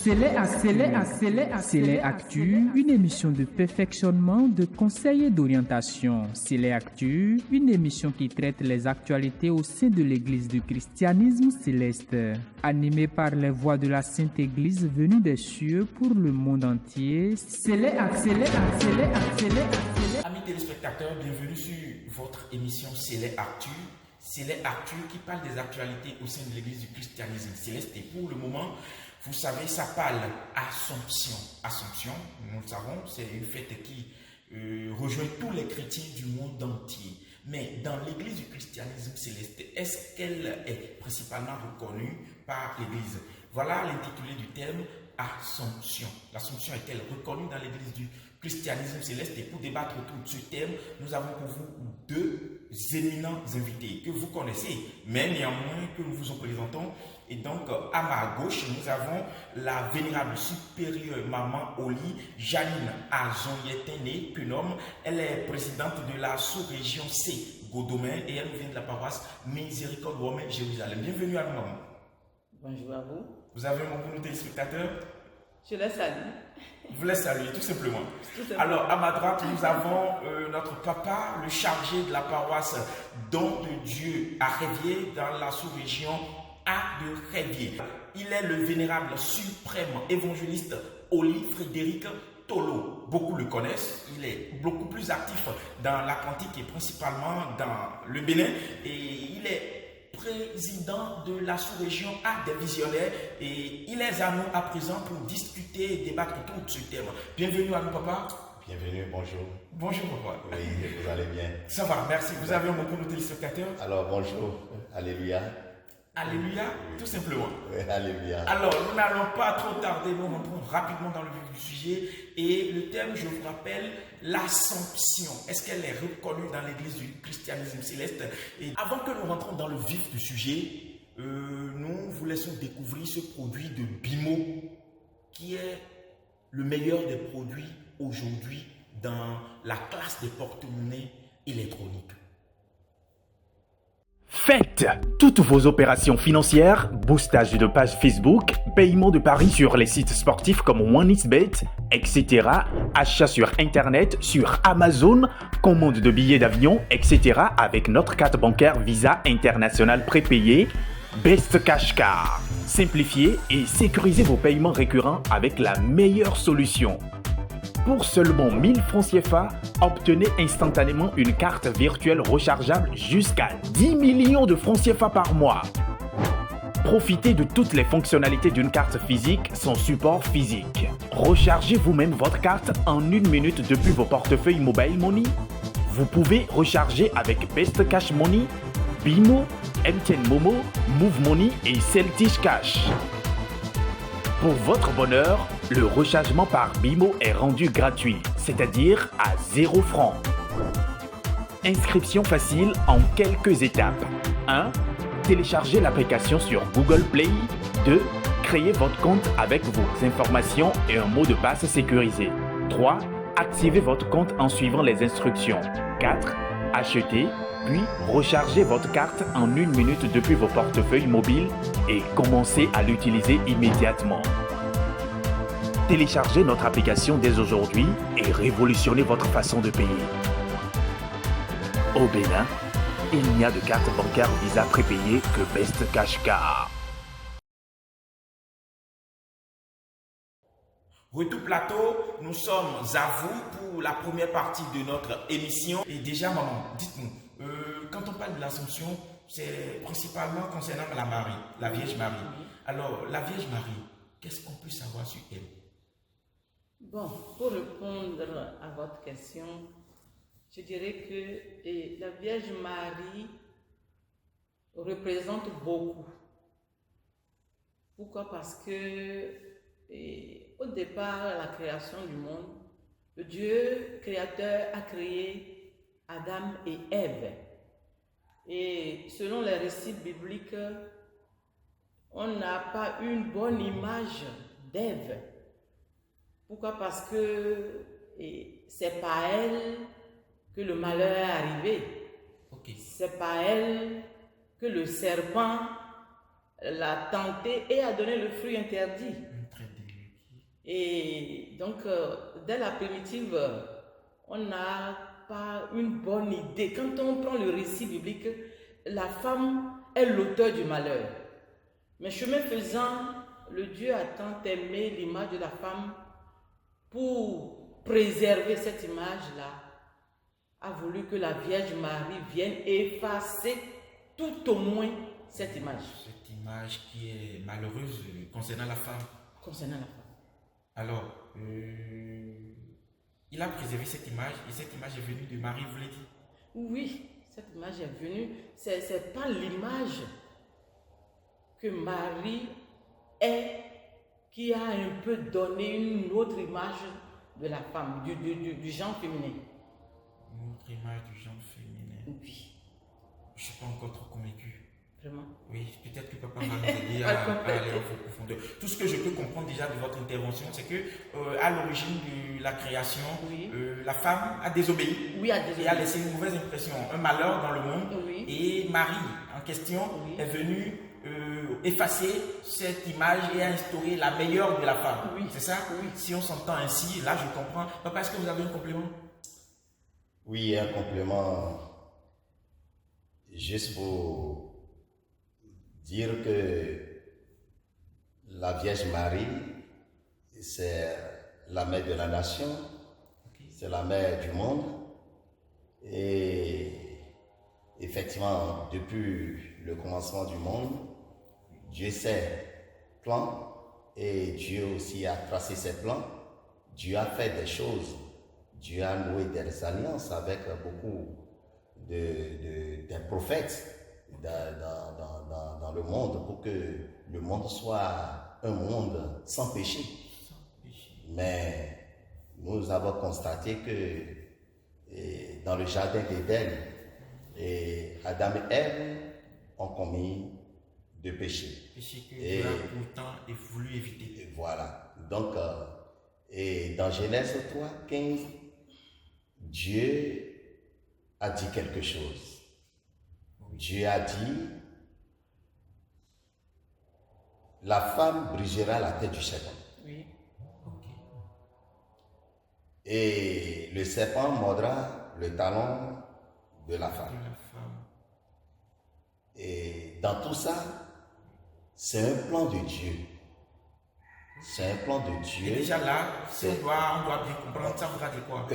Célé Actu, une émission de perfectionnement, de conseils et d'orientation. Célé Actu, une émission qui traite les actualités au sein de l'Église du christianisme céleste. Animée par les voix de la Sainte Église venues des cieux pour le monde entier. Célé Actu. Amis téléspectateurs, bienvenue sur votre émission Célé Actu. Célé Actu qui parle des actualités au sein de l'Église du christianisme céleste. Et pour le moment, vous savez, ça parle Assomption. Assomption, nous le savons, c'est une fête qui rejoint tous les chrétiens du monde entier. Mais dans l'Église du christianisme céleste, est-ce qu'elle est principalement reconnue par l'Église? Voilà l'intitulé du thème, Assomption. L'Assomption est-elle reconnue dans l'Église du christianisme céleste? Et pour débattre autour de ce thème, nous avons pour vous deux éminents invités que vous connaissez, mais néanmoins que nous vous en présentons. Et donc, à ma gauche, nous avons la vénérable supérieure maman Oli, Janine Azonyetene Punom. Elle est présidente de la sous-région C, Godomain, et elle vient de la paroisse Miséricorde Romaine Jérusalem. Bienvenue à nous, maman. Bonjour à vous. Vous avez un mot pour nos téléspectateurs? Je les salue. Vous les saluez, tout simplement. Alors, à ma droite, nous avons notre papa, le chargé de la paroisse Don de Dieu à Révier, dans la sous-région A de Révier. Il est le vénérable suprême évangéliste Oli Frédéric Tolo. Beaucoup le connaissent. Il est beaucoup plus actif dans l'Atlantique et principalement dans le Bénin. Et il est président de la sous-région A des visionnaires, et il est à nous à présent pour discuter et débattre autour de ce thème. Bienvenue à nous, papa. Bienvenue, bonjour. Bonjour, papa. Oui, vous allez bien. Ça va, merci. Vous avez un mot pour nos téléspectateurs? Alors, bonjour. Alléluia. Alléluia, tout simplement. Oui, alléluia. Alors, nous n'allons pas trop tarder, nous rentrons rapidement dans le vif du sujet. Et le thème, je vous rappelle, l'Assomption. Est-ce qu'elle est reconnue dans l'Église du christianisme céleste? Et avant que nous rentrons dans le vif du sujet, nous vous laissons découvrir ce produit de Bimo, qui est le meilleur des produits aujourd'hui dans la classe des porte-monnaies électroniques. Faites toutes vos opérations financières, boostage de page Facebook, paiement de paris sur les sites sportifs comme OneXBet, etc., achats sur Internet, sur Amazon, commande de billets d'avion, etc. avec notre carte bancaire Visa International prépayée, Best Cash Car. Simplifiez et sécurisez vos paiements récurrents avec la meilleure solution. Pour seulement 1000 francs CFA, obtenez instantanément une carte virtuelle rechargeable jusqu'à 10 millions de francs CFA par mois. Profitez de toutes les fonctionnalités d'une carte physique sans support physique. Rechargez vous-même votre carte en 1 minute depuis vos portefeuilles Mobile Money. Vous pouvez recharger avec Best Cash Money, Bimo, MTN Momo, Move Money et Celtish Cash. Pour votre bonheur, le rechargement par Bimo est rendu gratuit, c'est-à-dire à 0 francs. Inscription facile en quelques étapes. 1. Téléchargez l'application sur Google Play. 2. Créez votre compte avec vos informations et un mot de passe sécurisé. 3. Activez votre compte en suivant les instructions. 4. Achetez, puis rechargez votre carte en 1 minute depuis vos portefeuilles mobiles et commencez à l'utiliser immédiatement. Téléchargez notre application dès aujourd'hui et révolutionnez votre façon de payer. Au Bénin, il n'y a de carte bancaire Visa prépayée que Best Cash Car. Retour plateau, nous sommes à vous pour la première partie de notre émission. Et déjà, maman, dites-nous, quand on parle de l'Assomption, c'est principalement concernant la Marie, la Vierge Marie. Alors, la Vierge Marie, qu'est-ce qu'on peut savoir sur elle? Bon, pour répondre à votre question, je dirais que la Vierge Marie représente beaucoup. Pourquoi? Parce que au départ, à la création du monde, le Dieu créateur a créé Adam et Ève. Et selon les récits bibliques, on n'a pas une bonne image d'Ève. Pourquoi? Parce que c'est par elle que le malheur est arrivé. Okay. C'est par elle que le serpent l'a tenté et a donné le fruit interdit. Très bien. Et donc, dès la primitive, on n'a pas une bonne idée. Quand on prend le récit biblique, la femme est l'auteur du malheur. Mais chemin faisant, le Dieu a tant aimé l'image de la femme pour préserver cette image-là, a voulu que la Vierge Marie vienne effacer tout au moins cette image. Cette image qui est malheureuse concernant la femme. Concernant la femme. Alors, il a préservé cette image et cette image est venue de Marie, vous l'avez dit? Oui, cette image est venue. C'est pas l'image que Marie est qui a un peu donné une autre image de la femme, du genre féminin. Une autre image du genre féminin. Oui. Je ne suis pas encore trop convaincu. Vraiment? Oui, peut-être que papa va nous aider à aller en profondeur. Tout ce que je peux comprendre déjà de votre intervention, c'est que à l'origine de la création, oui. La femme a désobéi. Oui, a désobéi. Et a laissé une mauvaise impression, un malheur dans le monde. Oui. Et Marie, en question, oui. est venue effacer cette image et instaurer la meilleure de la femme. Oui. C'est ça? Oui. Si on s'entend ainsi, là je comprends. Papa, est-ce que vous avez un complément? Oui, un complément. Juste pour dire que la Vierge Marie, c'est la mère de la nation, c'est la mère du monde. Et effectivement, depuis le commencement du monde, Dieu sait plan et Dieu aussi a tracé ses plans. Dieu a fait des choses. Dieu a noué des alliances avec beaucoup des prophètes dans le monde pour que le monde soit un monde sans péché. Mais nous avons constaté que dans le jardin d'Éden, Adam et Ève ont commis de péchés. Péché que Dieu a pourtant voulu éviter. Et voilà. Donc, et dans Genèse 3, 15, Dieu a dit quelque chose. Dieu a dit, la femme brisera la tête du serpent. Oui. Okay. Et le serpent mordra le talon de la femme. Et dans tout ça, c'est un plan de Dieu. C'est un plan de Dieu. Et déjà là, on doit bien comprendre, ça voudra dire quoi?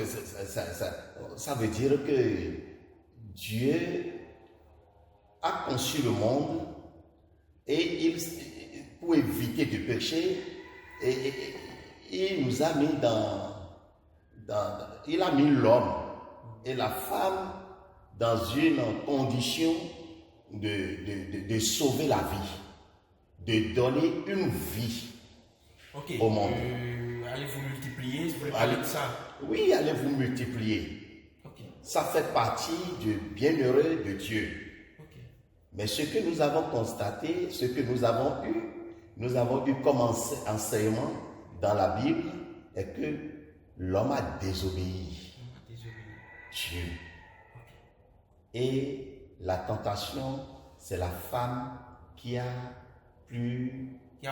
Ça veut dire que Dieu a conçu le monde et pour éviter de pécher, il nous a mis il a mis l'homme et la femme dans une condition de sauver la vie, de donner une vie au monde. Allez vous multiplier, vous voulez parler de ça? Oui, allez vous multiplier. Okay. Ça fait partie du bienheureux de Dieu. Okay. Mais ce que nous avons constaté, ce que nous avons eu comme enseignement dans la Bible, est que l'homme a désobéi. Dieu. Okay. Et la tentation, c'est la femme qui a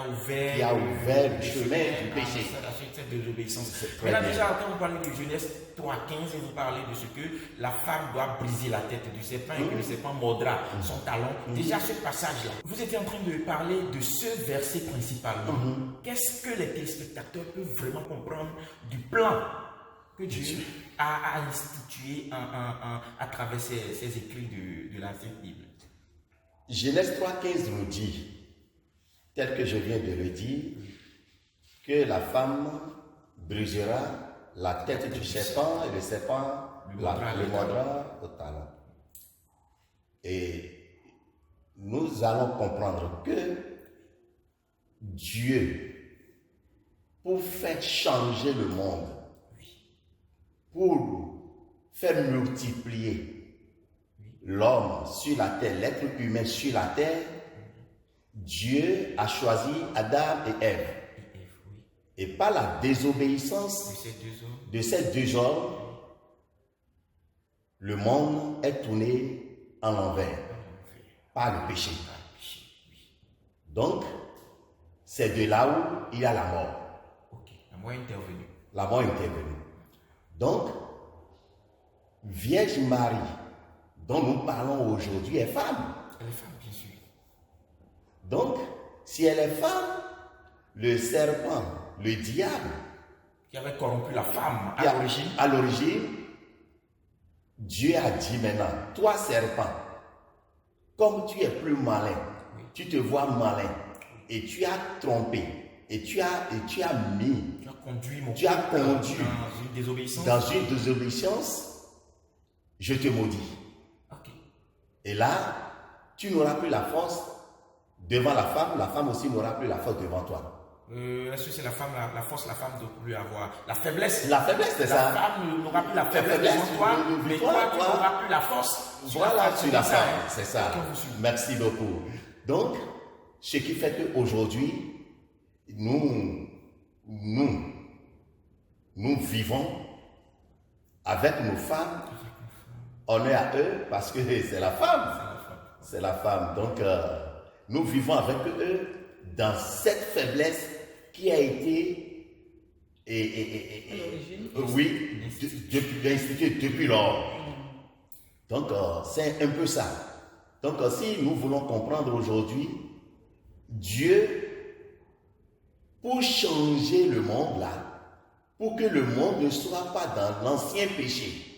ouvert le chemin du péché. Cette désobéissance. Mais là déjà, quand vous parlez de Genèse 3, 15, vous parlez de ce que la femme doit briser la tête du serpent et que le serpent mordra son talon. Déjà ce passage-là, vous étiez en train de parler de ce verset principalement. Qu'est-ce que les téléspectateurs peuvent vraiment comprendre du plan que Dieu a institué à travers ces écrits de la Sainte Bible? Genèse 3, 15 nous dit, tel que je viens de le dire, que la femme brisera la tête du serpent et le serpent le mordra au talon. Et nous allons comprendre que Dieu, pour faire changer le monde, pour faire multiplier l'homme sur la terre, l'être humain sur la terre, Dieu a choisi Adam et Ève. Et par la désobéissance de ces deux hommes, le monde est tourné en l'envers par le péché. Donc, c'est de là où il y a la mort. La mort est intervenue. La mort est intervenue. Donc, Vierge Marie, dont nous parlons aujourd'hui, est femme. Elle est femme, bien sûr. Donc, si elle est femme, le serpent, le diable, Qui avait corrompu la femme qui à l'origine. à l'origine, Dieu a dit maintenant, toi serpent, comme tu es plus malin, tu te vois malin, et tu as trompé, et tu as mis, Tu as conduit mon tu as peuple conduit dans une désobéissance. dans une désobéissance, je te maudis. Ok. Et là, tu n'auras plus la force devant la femme aussi n'aura plus la force devant toi. Est-ce que c'est la femme, la force, la femme ne doit plus avoir la faiblesse? La faiblesse, c'est ça. La femme n'aura plus la faiblesse devant toi, mais toi, tu n'auras plus la force. Voilà, tu la femme, ça. c'est ça. Ok, vous suivez. Merci beaucoup. Donc, ce qui fait qu'aujourd'hui, nous vivons avec nos femmes. Honneur à eux parce que c'est la femme. C'est la femme. Donc, nous vivons avec eux dans cette faiblesse qui a été instituée depuis lors. Donc, c'est un peu ça. Donc, si nous voulons comprendre aujourd'hui, Dieu, pour changer le monde là, pour que le monde ne soit pas dans l'ancien péché,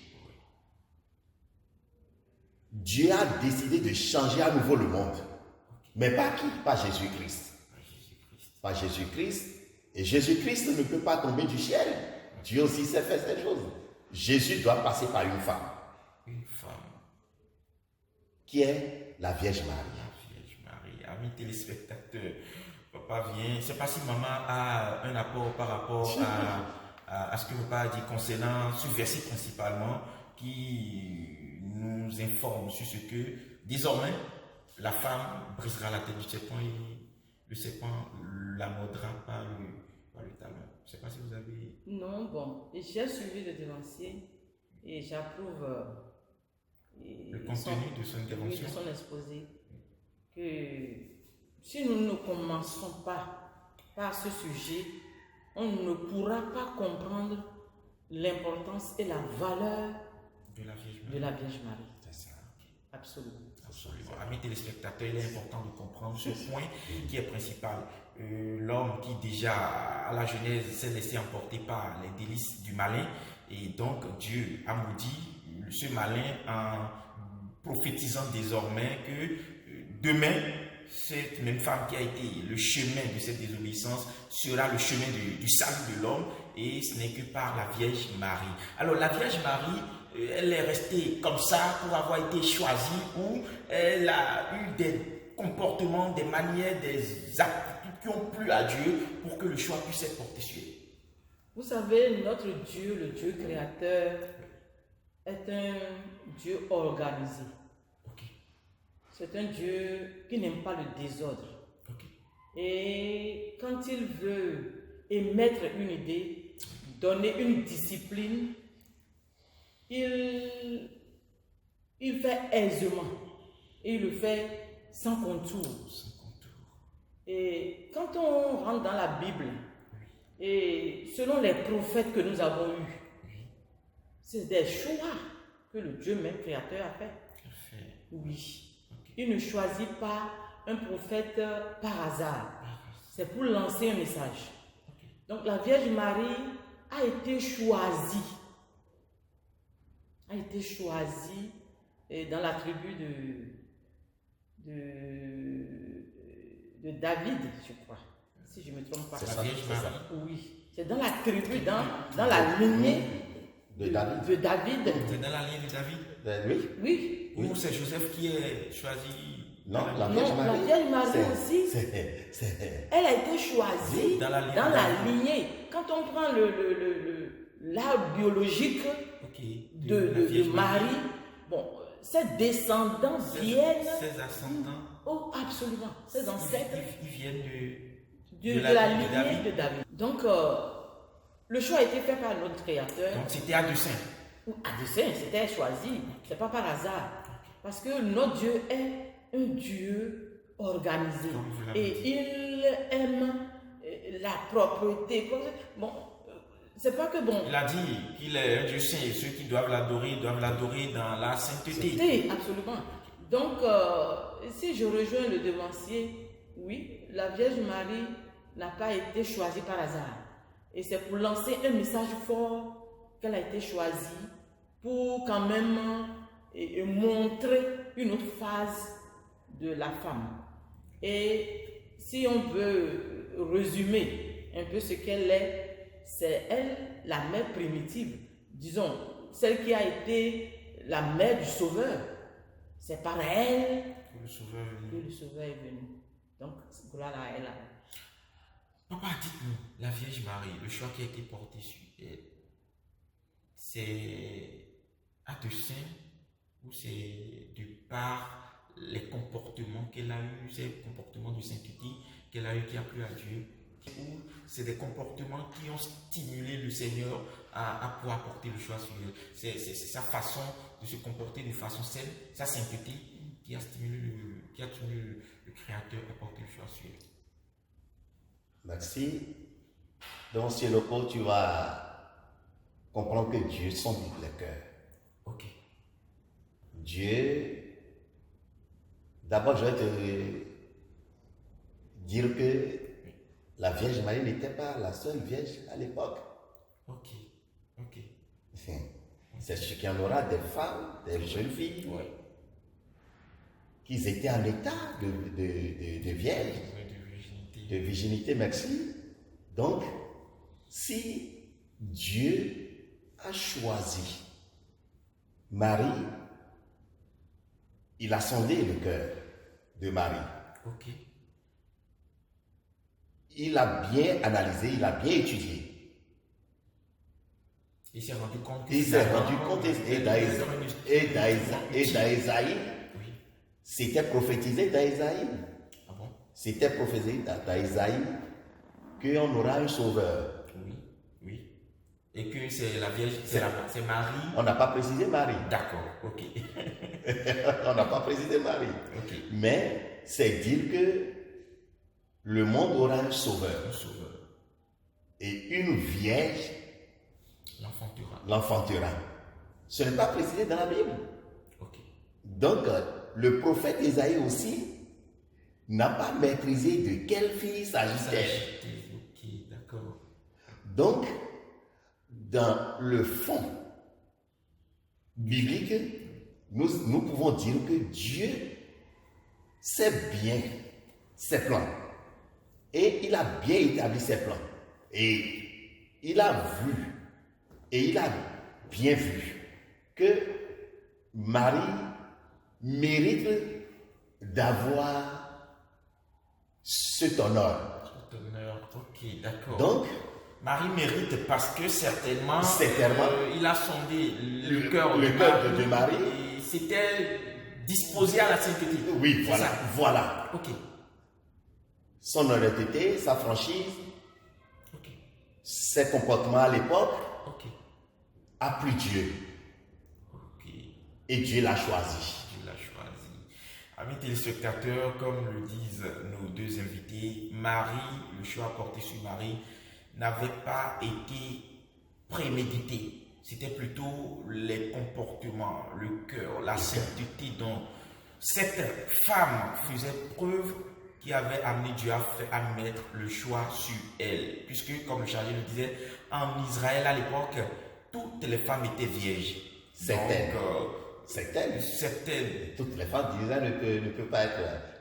Dieu a décidé de changer à nouveau le monde. Mais pas qui? Pas Jésus-Christ. Pas Jésus-Christ. Et Jésus-Christ ne peut pas tomber du ciel. Dieu aussi sait faire ces choses. Jésus doit passer par une femme. Une femme. Qui est la Vierge Marie. La Vierge Marie. Amis téléspectateurs, papa vient. Je ne sais pas si maman a un apport par rapport à ce que papa a dit concernant ce verset principalement qui nous informe sur ce que désormais la femme brisera la tête du serpent et le serpent la mordra par le talon. Je ne sais pas si vous avez... Non, bon, j'ai suivi le devancier et j'approuve le contenu de son intervention. De son exposé. Que si nous ne commençons pas par ce sujet, on ne pourra pas comprendre l'importance et la valeur de la Vierge Marie. C'est ça. Absolument. Absolument. Amis téléspectateurs, il est important de comprendre ce point qui est principal. L'homme qui déjà à la Genèse s'est laissé emporter par les délices du malin et donc Dieu a maudit ce malin en prophétisant désormais que demain cette même femme qui a été le chemin de cette désobéissance sera le chemin du salut de l'homme et ce n'est que par la Vierge Marie. Alors la Vierge Marie, elle est restée comme ça pour avoir été choisie ou elle a eu des comportements, des manières, des actes qui ont plu à Dieu pour que le choix puisse être porté sur elle. Vous savez, notre Dieu, le Dieu créateur, est un Dieu organisé. Okay. C'est un Dieu qui n'aime pas le désordre. Okay. Et quand il veut émettre une idée, donner une discipline, il fait aisément et il le fait sans contour. Et quand on rentre dans la Bible, et selon les prophètes que nous avons eus, c'est des choix que le Dieu même créateur a fait. Oui. Il ne choisit pas un prophète par hasard. C'est pour lancer un message. Donc la Vierge Marie a été choisie. A été choisie dans la tribu de David, je crois. Si je ne me trompe pas. C'est la Vierge Marie. Oui. C'est dans la tribu, dans la lignée de David. C'est dans la lignée de David? Oui. Ou c'est Joseph qui est choisi? Non, la Vierge Marie. La Vierge Marie aussi. Elle a été choisie dans la lignée. Quand on prend l'arbre biologique de Marie, bon, ses descendants viennent. Ses ascendants. Oh, absolument. Ses ancêtres. Ils viennent de la lignée de David. Donc, le choix a été fait par notre créateur. Donc, c'était à dessein. À dessein, c'était choisi. C'est pas par hasard. Parce que notre Dieu est un Dieu organisé. Et il aime la la propreté. Bon, c'est pas que bon. Il a dit qu'il est un Dieu saint et ceux qui doivent l'adorer dans la sainteté. Sainteté, absolument. Donc, si je rejoins le devancier, oui, la Vierge Marie n'a pas été choisie par hasard. Et c'est pour lancer un message fort qu'elle a été choisie pour quand même montrer une autre phase de la femme. Et si on veut résumer un peu ce qu'elle est, c'est elle, la mère primitive, disons, celle qui a été la mère du Sauveur. C'est par elle Que le Sauveur est venu. Donc, gloire à elle. Papa, dites-nous, la Vierge Marie, le choix qui a été porté sur elle, c'est à dessein ou c'est de par les comportements qu'elle a eus, ces comportements de sainteté qu'elle a eu qui a plu à Dieu, ou c'est des comportements qui ont stimulé le Seigneur à pouvoir porter le choix sur elle. C'est sa façon de se comporter de façon saine, sa sainteté qui a stimulé le Créateur à porter le choix sur elle. Merci. Donc, sur le pot, tu vas comprendre que Dieu sonde le cœur. Ok. Dieu, d'abord, je vais te dire que la Vierge Marie n'était pas la seule Vierge à l'époque. Ok. C'est ce qu'il y en aura des femmes, des jeunes filles, qui étaient en état de vierge, de virginité, merci. Donc, si Dieu a choisi Marie, il a sondé le cœur de Marie. Ok. Il a bien analysé, il a bien étudié. Il s'est rendu compte. Et d'Aïsaïe, c'était prophétisé d'Aïsaïe. Ah bon? C'était prophétisé d'Aïsaïe qu'on aura un sauveur. Oui. Et que c'est la Vierge, c'est Marie. On n'a pas précisé Marie. D'accord, ok. On n'a pas précisé Marie. Ok. Mais c'est dire que le monde aura un sauveur. Et une vierge l'enfantera. Ce n'est pas précisé dans la Bible. Ok. Donc, le prophète Isaïe aussi n'a pas maîtrisé de quelle fille s'agit-elle. Ok, d'accord. Donc, dans le fond biblique, nous pouvons dire que Dieu sait bien ses plans. Et il a bien établi ses plans. Et il a vu, et il a bien vu que Marie mérite d'avoir cet honneur. Ok, d'accord. Donc, Marie mérite parce que certainement il a sondé le cœur de Marie. Et c'était disposé à la sainteté. Oui, voilà. Ok. Son honnêteté, sa franchise, ses comportements à l'époque, a plu Dieu. Et Dieu l'a choisi. Amis téléspectateurs, comme le disent nos deux invités, Marie, le choix porté sur Marie, n'avait pas été prémédité. C'était plutôt les comportements, le cœur, la sainteté dont cette femme faisait preuve qui avait amené Dieu à mettre le choix sur elle. Puisque, comme le chargé le disait, en Israël à l'époque, toutes les femmes étaient vierges. Certaines. Toutes les femmes d'Israël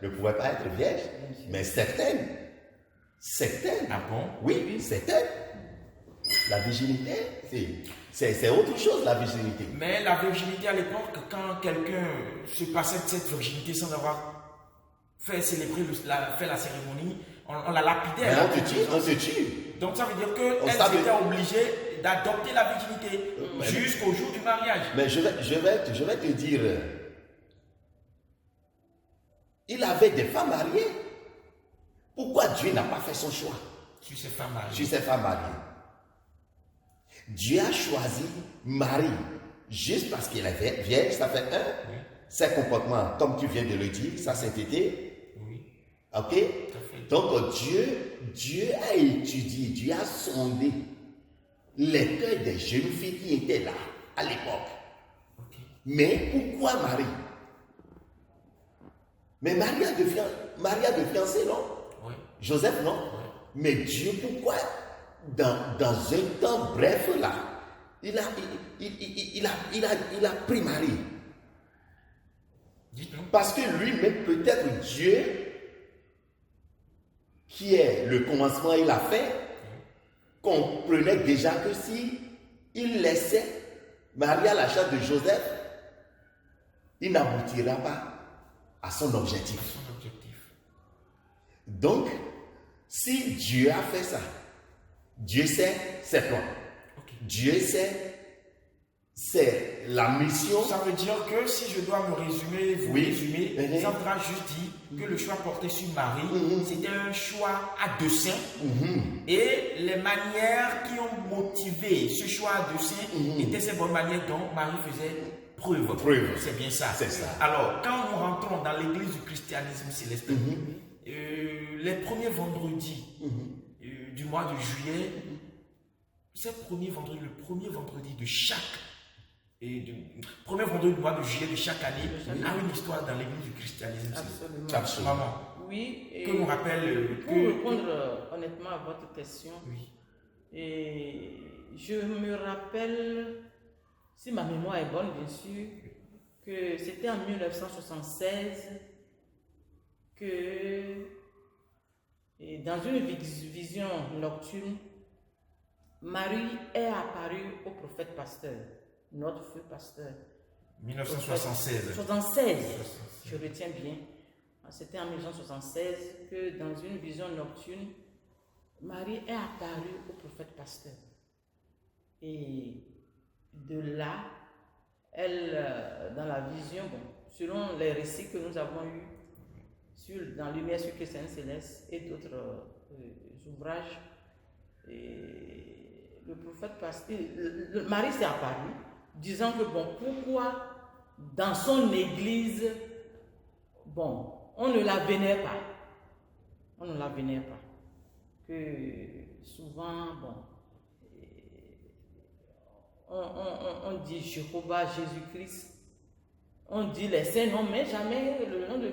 ne pouvaient pas être vierges, mais certaines. Ah bon? Oui, certaines. La virginité, c'est autre chose, la virginité. Mais la virginité à l'époque, quand quelqu'un se passait de cette virginité sans avoir fait célébrer, fait la cérémonie, on la lapidait. Mais on te tue. Donc ça veut dire qu'elles étaient obligées d'adopter la virginité jusqu'au jour du mariage. Mais je vais te dire, il avait des femmes mariées. Pourquoi Dieu n'a pas fait son choix sur ces femmes mariées? Dieu a choisi Marie juste parce qu'elle est vierge, ça fait un. Ses comportements, comme tu viens de le dire, sa sainteté. Oui. Ok? Donc Dieu a étudié, Dieu a sondé les cœurs des jeunes filles qui étaient là à l'époque. Ok. Mais pourquoi Marie? Mais Marie a de fiancé, non? Oui. Joseph, non? Oui. Mais Dieu, pourquoi dans un temps bref là, il a pris Marie? Dites-nous. Parce que lui-même, peut-être Dieu, qui est le commencement et la fin, comprenait déjà que si il laissait Marie à la charge de Joseph, il n'aboutira pas à son objectif. Son objectif. Donc, si Dieu a fait ça, Dieu sait ses plans. Ok. Dieu sait, c'est la mission. Ça veut dire que si je dois me résumer, vous Oui. résumer, ça voudra juste dire que le choix porté sur Marie, c'était un choix à dessein. Et les manières qui ont motivé ce choix à dessein étaient ces bonnes manières dont Marie faisait preuve. C'est bien ça. C'est ça. Alors, quand nous rentrons dans l'église du christianisme céleste, les premiers vendredis du mois de juillet, le premier vendredi de chaque premier vendredi du mois de juillet de chaque année a une histoire dans l'église du christianisme. Absolument. Oui. Que nous rappelle pour répondre honnêtement à votre question, oui. Et je me rappelle, si ma mémoire est bonne bien sûr, que c'était en 1976 que, et dans une vision nocturne, Marie est apparue au prophète pasteur, notre feu pasteur. 1976. 76, je retiens bien. C'était en 1976 que dans une vision nocturne, Marie est apparue au prophète pasteur. Et de là, elle, dans la vision, selon les récits que nous avons eus dans Lumière sur Christianisme Céleste et d'autres ouvrages, et le prophète pasteur, Marie s'est apparue, disant que pourquoi dans son église, on ne la vénère pas. On ne la vénère pas. Que souvent, on dit Jéhovah, Jésus-Christ, on dit les saints noms, mais jamais le nom de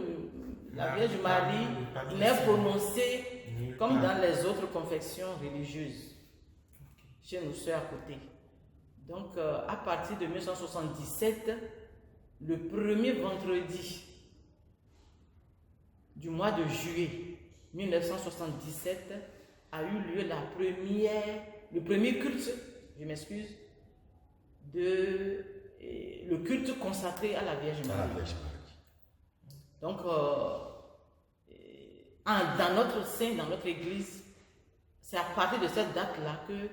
la Vierge Marie n'est prononcé comme dans les autres confessions religieuses, chez nos soeurs à côté. Donc, à partir de 1977, le premier vendredi du mois de juillet 1977 a eu lieu le premier culte, je m'excuse, le culte consacré à la Vierge Marie. Donc, dans notre sein, dans notre église, c'est à partir de cette date-là que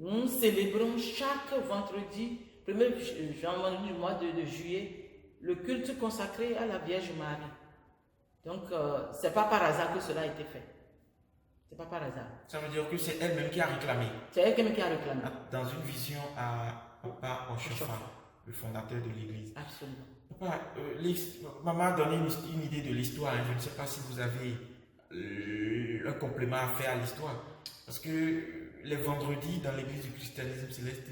nous célébrons chaque vendredi, premier vendredi du mois de juillet, le culte consacré à la Vierge Marie. Donc, c'est pas par hasard que cela a été fait. C'est pas par hasard. Ça veut dire que c'est elle-même qui a réclamé. C'est elle-même qui a réclamé. Dans une vision à Papa Oshofa, le fondateur de l'église. Absolument. Papa, maman a donné une idée de l'histoire. Je ne sais pas si vous avez un complément à faire à l'histoire. Parce que les vendredis, dans l'église du christianisme céleste,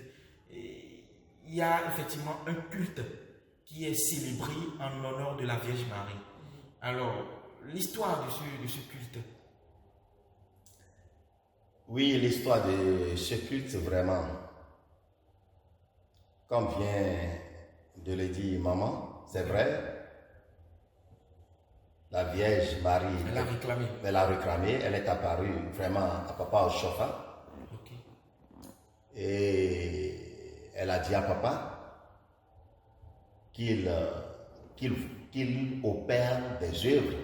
il y a effectivement un culte qui est célébré en l'honneur de la Vierge Marie. Alors, l'histoire de ce culte. Oui, l'histoire de ce culte, vraiment, comme vient de le dire maman, c'est vrai, la Vierge Marie, elle a réclamé, elle est apparue vraiment à Papa Oshofa. Okay. Et elle a dit à Papa qu'il opère des œuvres,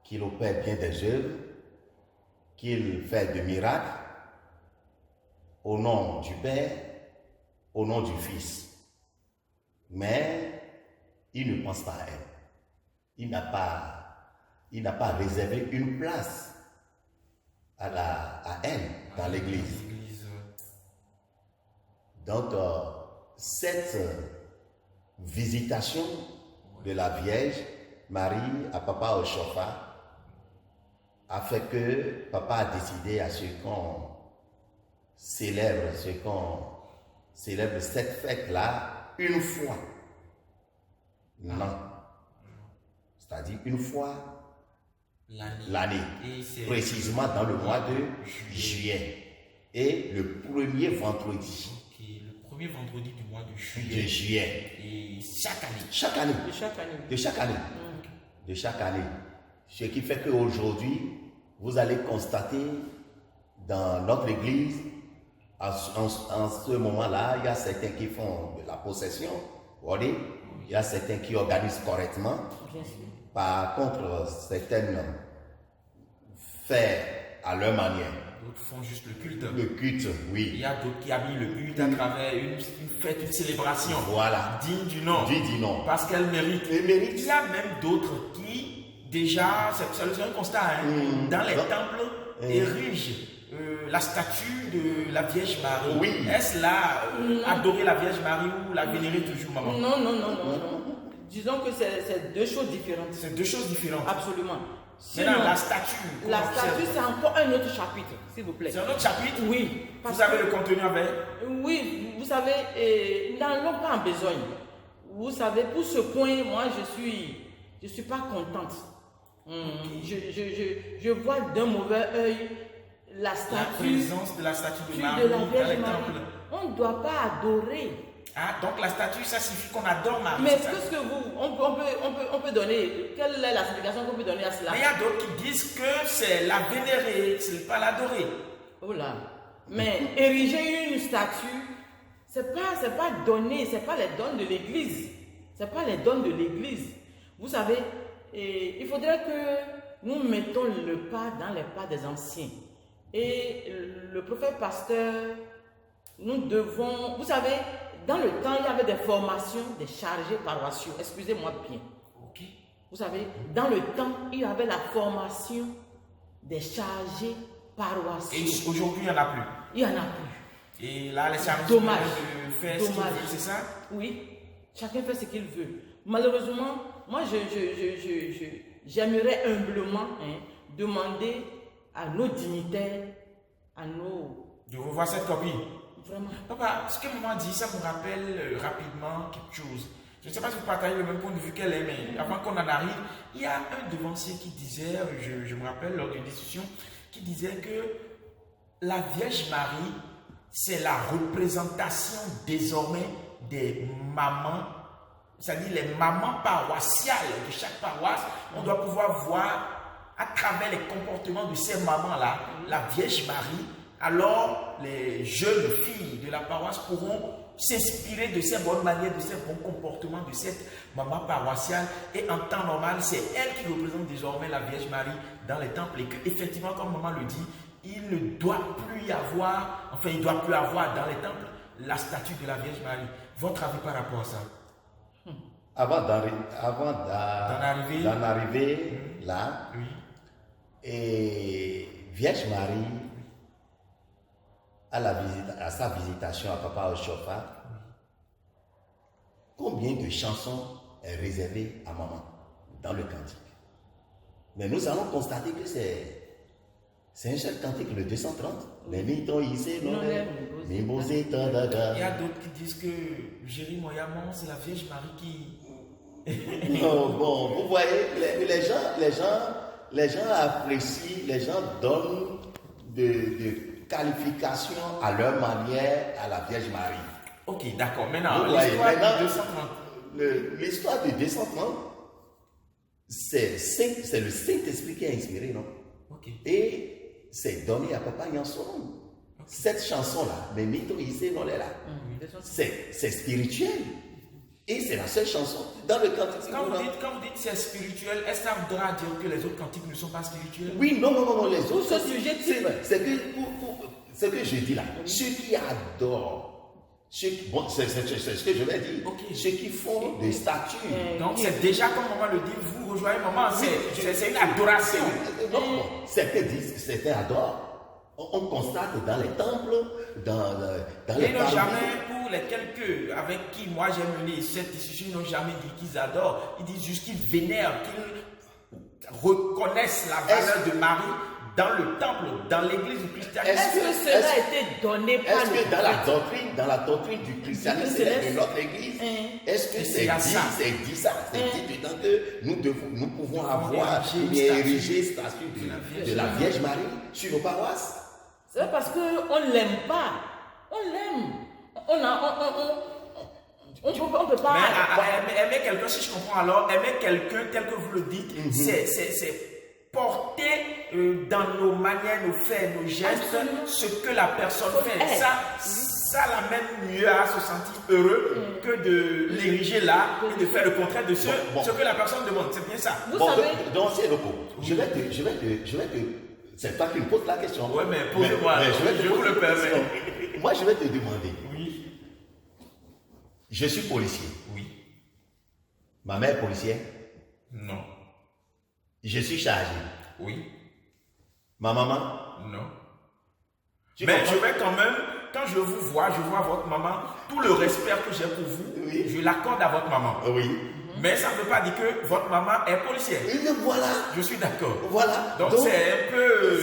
qu'il opère bien des œuvres, qu'il fait des miracles au nom du Père, au nom du Fils. Mais il ne pense pas à elle. Il n'a pas réservé une place à elle dans l'église. Donc, cette visitation de la Vierge Marie à Papa Oshofa afin que papa a décidé à ce qu'on célèbre cette fête-là une fois. Non. C'est-à-dire une fois l'année. Précisément dans le mois de juillet. Et le premier vendredi. Le premier vendredi du mois de juillet. Et chaque année. De chaque année. Ce qui fait qu'aujourd'hui, vous allez constater dans notre église, en ce moment-là, il y a certains qui font de la possession, il y a certains qui organisent correctement. Par contre, certaines font à leur manière. D'autres font juste le culte. Le culte, oui. Il y a d'autres qui habillent le culte à travers une fête, une célébration. Voilà. Digne du nom. Parce qu'elle mérite. Il y a même d'autres qui, déjà, c'est un constat, dans les temples, érigent la statue de la Vierge Marie. Oui. Est-ce là adorer la Vierge Marie ou la vénérer toujours, maman? Non. Disons que c'est deux choses différentes. C'est deux choses différentes. Absolument. Maintenant, la statue. La statue, c'est encore un autre chapitre, s'il vous plaît. C'est un autre chapitre? Oui. Vous avez le contenu avec? Oui, vous savez, n'allons pas en besogne. Vous savez, pour ce point, moi, je suis pas contente. Je vois d'un mauvais œil la présence de la statue de Marie la dans les temples. On ne doit pas adorer. Ah, donc la statue, ça signifie qu'on adore Marie. Mais qu'est-ce que on peut donner? Quelle est la signification qu'on peut donner à cela? Mais il y a d'autres qui disent que c'est la vénérer, c'est pas l'adorer. Oh là. Mais ériger une statue, c'est pas donner, c'est pas les dons de l'Église. C'est pas les dons de l'Église. Vous savez, il faudrait que nous mettons le pas dans les pas des anciens. Et le prophète pasteur, nous devons, vous savez, dans le temps, il y avait des formations des chargés paroissiaux. Excusez-moi bien. Okay. Vous savez, dans le temps, il y avait la formation des chargés paroissiaux. Et aujourd'hui, il n'y en a plus. Il n'y en a plus. Et là, les chargés Dommage. faire ce qu'ils veulent, c'est ça? Oui, chacun fait ce qu'il veut. Malheureusement, moi, j'aimerais humblement demander à nos dignitaires, à nos... De revoir cette copie. Vraiment. Papa, ce que maman dit, ça me rappelle rapidement quelque chose. Je ne sais pas si vous partagez le même point de vue qu'elle est, mais avant qu'on en arrive, il y a un devancier qui disait, je me rappelle lors d'une discussion, qui disait que la Vierge Marie, c'est la représentation désormais des mamans, c'est-à-dire les mamans paroissiales de chaque paroisse. On doit pouvoir voir à travers les comportements de ces mamans-là, la Vierge Marie. Alors, les jeunes filles de la paroisse pourront s'inspirer de ces bonnes manières, de ces bons comportements de cette maman paroissiale. Et en temps normal, c'est elle qui représente désormais la Vierge Marie dans les temples. Et qu'effectivement, comme maman le dit, il ne doit plus y avoir, enfin, il ne doit plus avoir dans les temples la statue de la Vierge Marie. Votre avis par rapport à ça? Avant d'en arriver là, oui. Et Vierge Marie, à sa visitation à Papa Ochofa, combien de chansons est réservée à maman dans le cantique? Mais nous allons constater que c'est un seul cantique, le 230. Mais Miton ici, non, il y a d'autres qui disent que Jérémy Moyamon, c'est la Vierge Marie qui... Non, bon, vous voyez, les gens apprécient, les gens donnent de qualifications à leur manière à la Vierge Marie. Ok, d'accord. Maintenant, l'histoire du 230. L'histoire du 230, c'est le Saint-Esprit qui a inspiré, non? Ok. Et c'est donné à Papa Yanson. Okay. Cette chanson-là, mais Mito Issé, non, elle est là. C'est spirituel. Et c'est la seule chanson dans le cantique. Quand vous dites c'est spirituel, est-ce que ça voudra dire que les autres cantiques ne sont pas spirituels? Oui, non, les autres. Ce sujet, c'est que je dis là. Ceux qui adorent, bon, c'est ce que je vais dire. Okay. Ceux qui font des statues. Donc c'est déjà comme maman le dit, vous rejoignez maman, c'est une adoration. Non, certains adorent. On constate dans les temples, dans les n'ont jamais, pour les quelques avec qui moi j'ai mené cette discussion, ils n'ont jamais dit qu'ils adorent. Ils disent juste qu'ils vénèrent, reconnaissent la valeur de Marie dans le temple, dans l'église du christianisme. Est-ce que cela a été donné par est-ce que dans la doctrine du christianisme de notre église, est-ce que c'est dit dedans que nous pouvons avoir une érigée statue de la Vierge Marie sur nos paroisses? C'est parce qu'on ne l'aime pas. On l'aime. On peut pas. Mais aimer quelqu'un, si je comprends alors, aimer quelqu'un tel que vous le dites, c'est porter dans nos manières, nos faits, nos gestes, ce que la personne fait. Ça l'amène mieux à se sentir heureux que de l'ériger là et de faire le contraire de ce que la personne demande. C'est bien ça. Vous savez. Donc c'est le coup. Je vais te. C'est toi qui me poses la question. Oui, mais posez-moi. Je vous le permets. Moi, je vais te demander. Oui. Je suis policier. Oui. Ma mère est policière. Non. Je suis chargé. Oui. Ma maman? Non. Mais je vais quand même, quand je vous vois, je vois votre maman, tout le respect que j'ai pour vous, je l'accorde à votre maman. Oui. Mais ça ne veut pas dire que votre maman est policière. Voilà. Je suis d'accord. Voilà. Donc c'est un peu,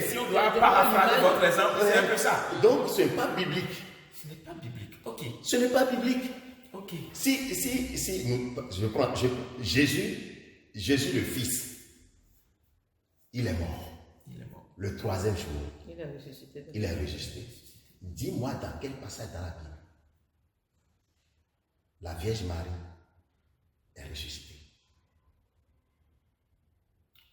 si on doit paraphraser votre exemple, c'est un peu ça. Donc ce n'est pas biblique. Ce n'est pas biblique. Ok. Ce n'est pas biblique. Ok. Si je prends Jésus le Fils, il est mort. Le troisième jour, il est ressuscité. Dis-moi dans quel passage dans la Bible la Vierge Marie est ressuscitée.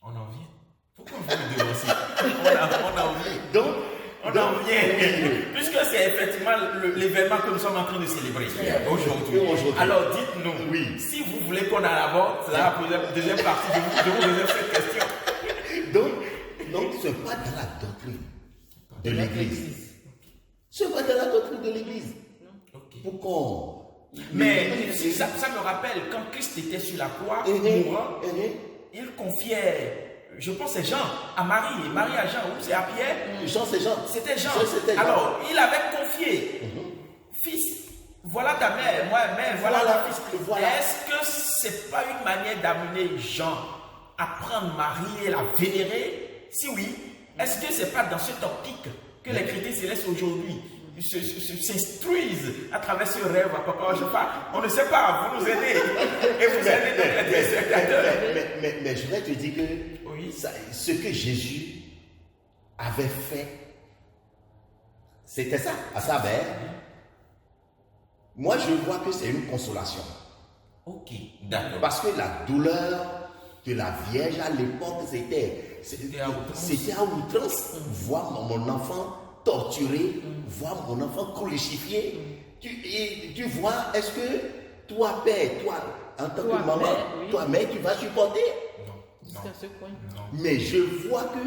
On en vient. Pourquoi vous me devancez? On en vient. Donc, on en vient. Puisque c'est effectivement l'événement que nous sommes en train de célébrer aujourd'hui. Alors dites-nous, si vous voulez qu'on en aborde, c'est la deuxième partie de vous poser cette question. Donc ce n'est pas dans la doctrine de l'Église. Ce n'est pas dans la doctrine de l'Église. Pourquoi? Mais ça me rappelle, quand Christ était sur la croix, mourant, il confiait, je pense c'est Jean, à Marie, Marie à Jean, ou c'est à Pierre? Jean, c'est Jean. C'était Jean. Alors, il avait confié, fils, voilà ta mère, mère, voilà ta fils. Est-ce que c'est pas une manière d'amener Jean à prendre Marie et la vénérer? Si oui, est-ce que c'est pas dans cette optique que les chrétiens célestes aujourd'hui s'instruisent à travers ce rêve à papa? Je sais pas, on ne sait pas, vous nous aidez et vous aidez les téléspectateurs. Mais je vais te dire que ce que Jésus avait fait, c'était ça, à sa mère. Moi, je vois que c'est une consolation. Ok, d'accord. Parce que la douleur de la Vierge à l'époque, c'était à outrance. Voir mon enfant torturé, voir mon enfant crucifié. Tu vois, est-ce que toi, père, toi, en tant que maman, toi, mère, tu vas supporter? Non. Mais je vois que,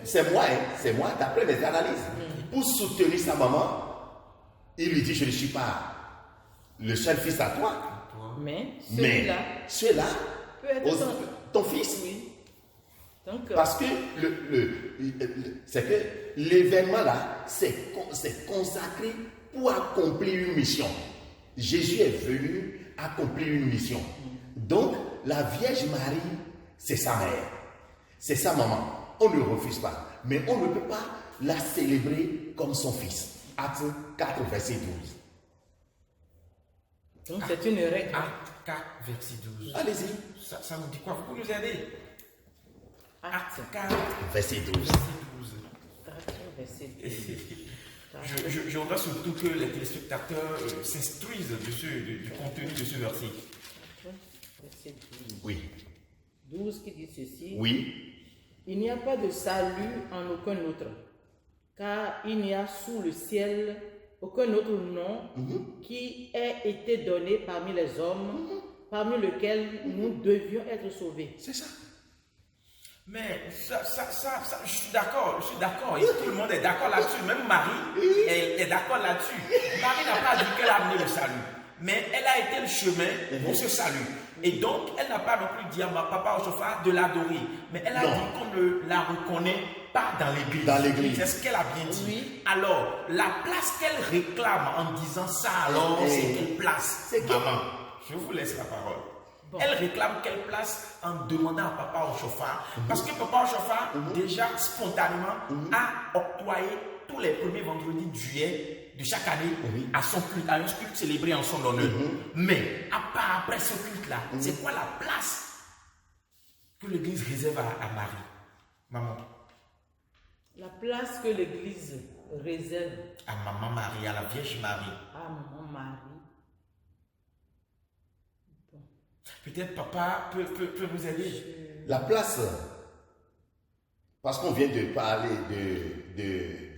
c'est moi, d'après mes analyses, pour soutenir sa maman, il lui dit, je ne suis pas le seul fils à toi. Mais celui-là peut être ton fils. Oui. Donc, parce que c'est que l'événement là, c'est consacré pour accomplir une mission. Jésus est venu accomplir une mission. Donc, la Vierge Marie, c'est sa mère, c'est sa maman. On ne refuse pas, mais on ne peut pas la célébrer comme son fils. Acte 4, verset 12. Donc, c'est une règle. Acte 4, verset 12. Allez-y. Ça nous dit quoi? Vous pouvez nous aider? Acte 4, verset 12. Je voudrais surtout que les téléspectateurs s'instruisent du contenu de ce verset. Verset 12. Oui. 12 qui dit ceci. Oui. Il n'y a pas de salut en aucun autre, car il n'y a sous le ciel aucun autre nom qui ait été donné parmi les hommes, parmi lesquels nous devions être sauvés. C'est ça. Mais ça, je suis d'accord, et tout le monde est d'accord là-dessus, même Marie, elle est d'accord là-dessus. Marie n'a pas dit qu'elle a amené le salut, mais elle a été le chemin pour ce salut. Et donc, elle n'a pas non plus dit à ma papa au chauffard de l'adorer, mais elle a dit qu'on ne la reconnaît pas dans l'église. Dans l'église. C'est ce qu'elle a bien dit. Oui. Alors, la place qu'elle réclame en disant ça, alors, c'est quelle place? C'est maman. Je vous laisse la parole. Elle réclame quelle place en demandant à Papa Ochofa, parce que Papa Ochofa, déjà spontanément, a octroyé tous les premiers vendredis de juillet de chaque année à son culte, à un culte célébré en son honneur. Mais après ce culte-là, c'est quoi la place que l'Église réserve à Marie, maman? La place que l'Église réserve à Maman Marie, à la Vierge Marie. À Maman Marie. Peut-être papa peut nous aider. La place, parce qu'on vient de parler de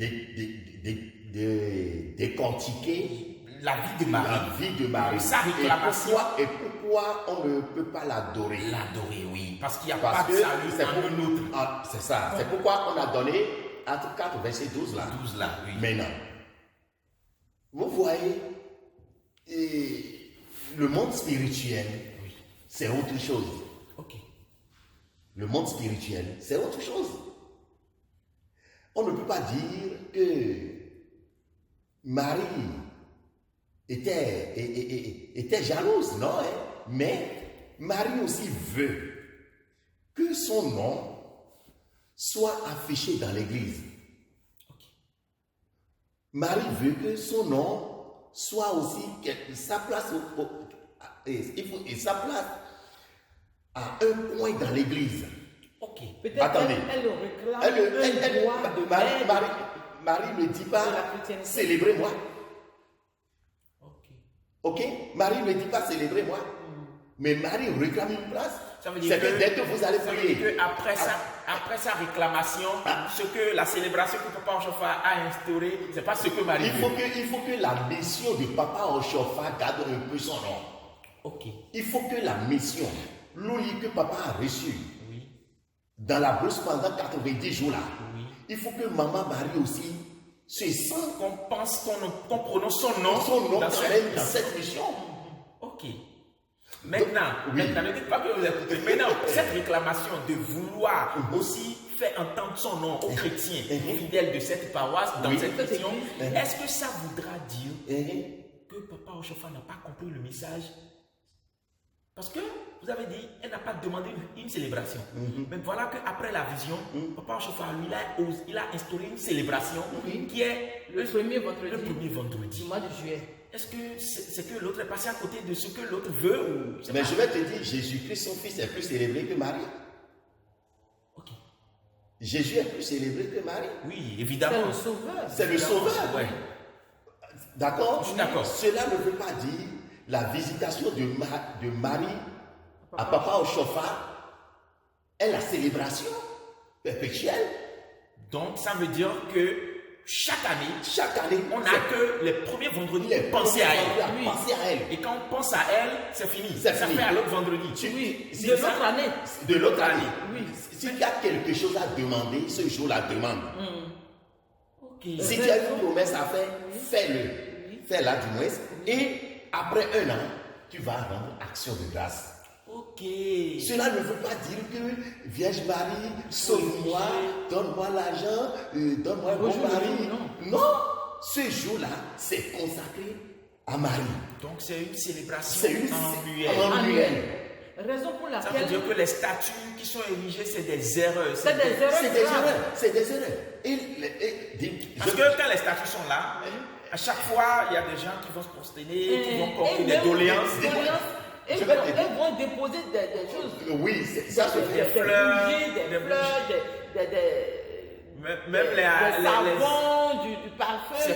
décortiquer la vie de Marie. La vie de Marie. Sa réclamation. Et pourquoi on ne peut pas l'adorer? L'adorer, oui. Parce qu'il n'y a pas de salut en un autre. Ah, c'est ça. C'est pourquoi on a donné Acte 4, verset 12 là. 12 là, oui. Maintenant, vous voyez, le monde spirituel, c'est autre chose. Ok. Le monde spirituel, c'est autre chose. On ne peut pas dire que Marie était jalouse, non, hein? Mais Marie aussi veut que son nom soit affiché dans l'église. Okay. Marie veut que son nom soit aussi sa place sa place à un point dans l'église. Ok. Peut-être attendez. Elle réclame Marie ne dit pas célébrez-moi. Ok, Marie ne dit pas célébrez-moi, mais Marie réclame une place. Ça veut dire que dès que vous allez prier, après sa réclamation, ce que la célébration que Papa Ochofa a instaurée, c'est pas ce que Marie veut. Il faut que la mission de Papa Ochofa garde un peu son nom. Ok. Il faut que la mission, l'oli que Papa a reçu dans la brousse pendant 90 jours là, il faut que Maman Marie aussi se sente qu'on prononce son nom dans cette mission. Ok. Maintenant, ne dites pas que vous écoutez. Maintenant, cette réclamation de vouloir aussi faire entendre son nom aux chrétiens fidèles de cette paroisse dans cette mission, est-ce que ça voudra dire que Papa Ochofa n'a pas compris le message? Parce que vous avez dit, elle n'a pas demandé une célébration. Mais voilà qu'après la vision, Papa Ochofa, lui, il a instauré une célébration qui est le premier vendredi du mois de juillet. Est-ce que c'est que l'autre est passé à côté de ce que l'autre veut ou... Mais je vais te dire, Jésus-Christ, son fils, est plus célébré que Marie. Ok. Jésus est plus célébré que Marie. Oui, évidemment. C'est le sauveur. C'est le sauveur. Ouais. D'accord? Je suis d'accord. Cela ne veut pas dire la visitation de Marie à Papa Ochofa est la célébration perpétuelle. Donc, ça veut dire que chaque année, on n'a que les premiers vendredis pour penser à elle. Et quand on pense à elle, c'est fini. Ça fait à l'autre vendredi. De l'autre année. De l'autre année. Oui. S'il y a quelque chose à demander, ce jour-là demande. Okay. Si tu as une promesse à faire, fais-le. Fais-la du moins. Et après un an, tu vas rendre action de grâce. Ok. Cela ne veut pas dire que Vierge Marie, sauve-moi, donne-moi l'argent, donne-moi un bon mari. Non, ce jour-là, c'est consacré à Marie. Donc c'est une célébration annuelle. Raison pour laquelle... Ça veut dire que les statues qui sont érigées, c'est des erreurs. C'est des erreurs. Parce que quand les statues sont là, à chaque fois, il y a des gens qui vont se prosterner, qui vont porter des doléances. Ils vont déposer des choses. Oui, ça se fait. Des fleurs, même les savons, du parfum. Ça ne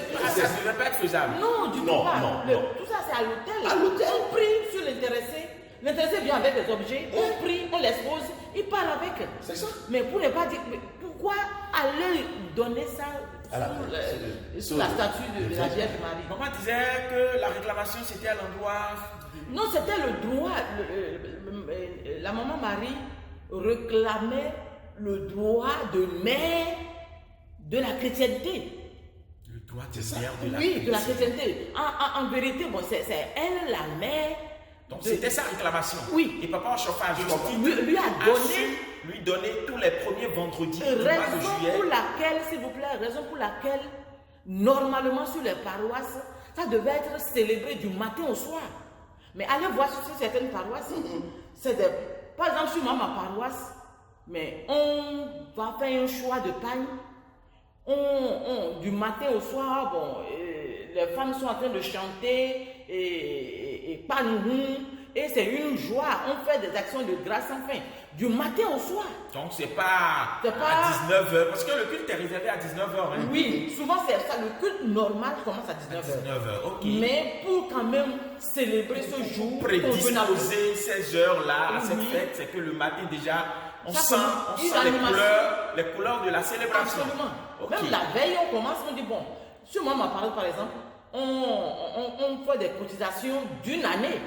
devrait pas être faisable. Non, du tout pas. Tout ça, c'est à l'hôtel. On prie sur l'intéressé. L'intéressé vient avec des objets. On prie, on l'expose. Il parle avec. C'est ça. Mais pour ne pas dire, pourquoi aller donner ça sur la statue de la Vierge Marie? Maman disait que la réclamation, c'était à l'endroit... Non, c'était le droit. La maman Marie réclamait le droit de mère de la chrétienté. Le droit de mère de la chrétienté. Oui, de la chrétienté. En vérité, bon, c'est elle la mère. Donc c'était sa réclamation. Oui. Et Papa Ochofa lui a donné tous les premiers vendredis du mois de juillet. Raison pour laquelle, s'il vous plaît, raison pour laquelle, normalement sur les paroisses, ça devait être célébré du matin au soir. Mais allez voir sur certaines paroisses, Par exemple, sur ma paroisse, mais on va faire un choix de paille. Du matin au soir, les femmes sont en train de chanter et panouhou. Et c'est une joie. On fait des actions de grâce sans fin. Du matin au soir. Donc c'est pas à 19h. Parce que le culte est réservé à 19h. Hein? Oui, souvent c'est ça. Le culte normal commence à 19h. Ok. Mais pour quand même célébrer ce jour, prédisposer ces heures-là à cette fête, c'est que le matin déjà, on sent les couleurs de la célébration. Absolument. Okay. Même la veille, on commence, on dit bon, sur moi, ma parole par exemple, on fait des cotisations d'une année.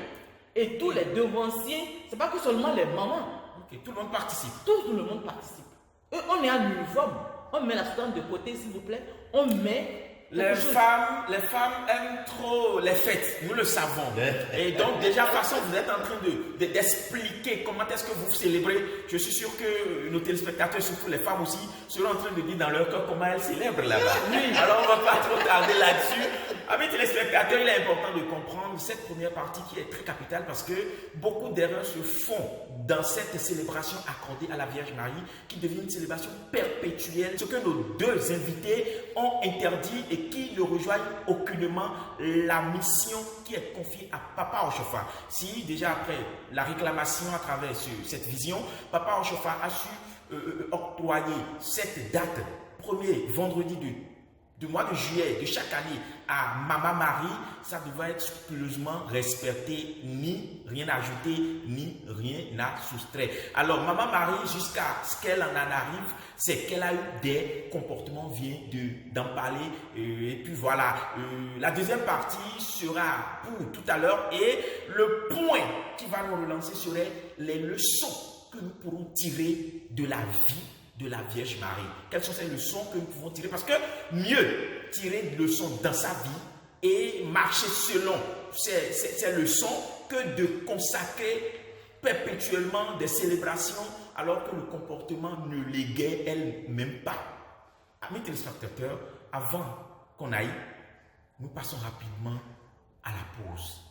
Et tous les devanciers, c'est pas que seulement les mamans. Okay. Tout le monde participe. Tout le monde participe. Et on est à l'uniforme. On met la soutane de côté, s'il vous plaît. On met... Les femmes aiment trop les fêtes, nous le savons. Et donc déjà, de toute façon, vous êtes en train d'expliquer comment est-ce que vous célébrez. Je suis sûr que nos téléspectateurs, surtout les femmes aussi, seront en train de dire dans leur cœur comment elles célèbrent là-bas. Oui. Alors on ne va pas trop tarder là-dessus. Amis téléspectateurs, il est important de comprendre cette première partie qui est très capitale parce que beaucoup d'erreurs se font dans cette célébration accordée à la Vierge Marie qui devient une célébration perpétuelle. Ce que nos deux invités ont interdit et qui ne rejoignent aucunement la mission qui est confiée à Papa Ochofa. Si déjà après la réclamation à travers cette vision, Papa Ochofa a su octroyer cette date, premier vendredi du mois de juillet de chaque année à Maman Marie, ça devrait être scrupuleusement respecté, ni rien ajouté, ni rien à soustraire. Alors Maman Marie, jusqu'à ce qu'elle en arrive, c'est qu'elle a eu des comportements, vient d'en parler. Et puis voilà, la deuxième partie sera pour tout à l'heure. Et le point qui va nous relancer serait les leçons que nous pourrons tirer de la vie de la Vierge Marie. Quelles sont ces leçons que nous pouvons tirer? Parce que mieux tirer des leçons dans sa vie et marcher selon ces leçons que de consacrer perpétuellement des célébrations alors que le comportement ne les guère elle-même pas. Amis téléspectateurs, avant qu'on aille, nous passons rapidement à la pause.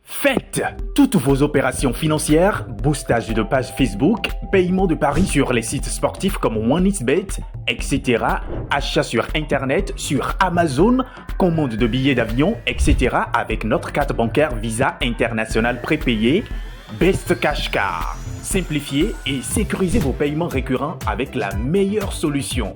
Faites toutes vos opérations financières, boostage de page Facebook, paiement de paris sur les sites sportifs comme OneXBet, etc., achats sur Internet, sur Amazon, commande de billets d'avion, etc. avec notre carte bancaire Visa International prépayée, Best Cash Car. Simplifiez et sécurisez vos paiements récurrents avec la meilleure solution.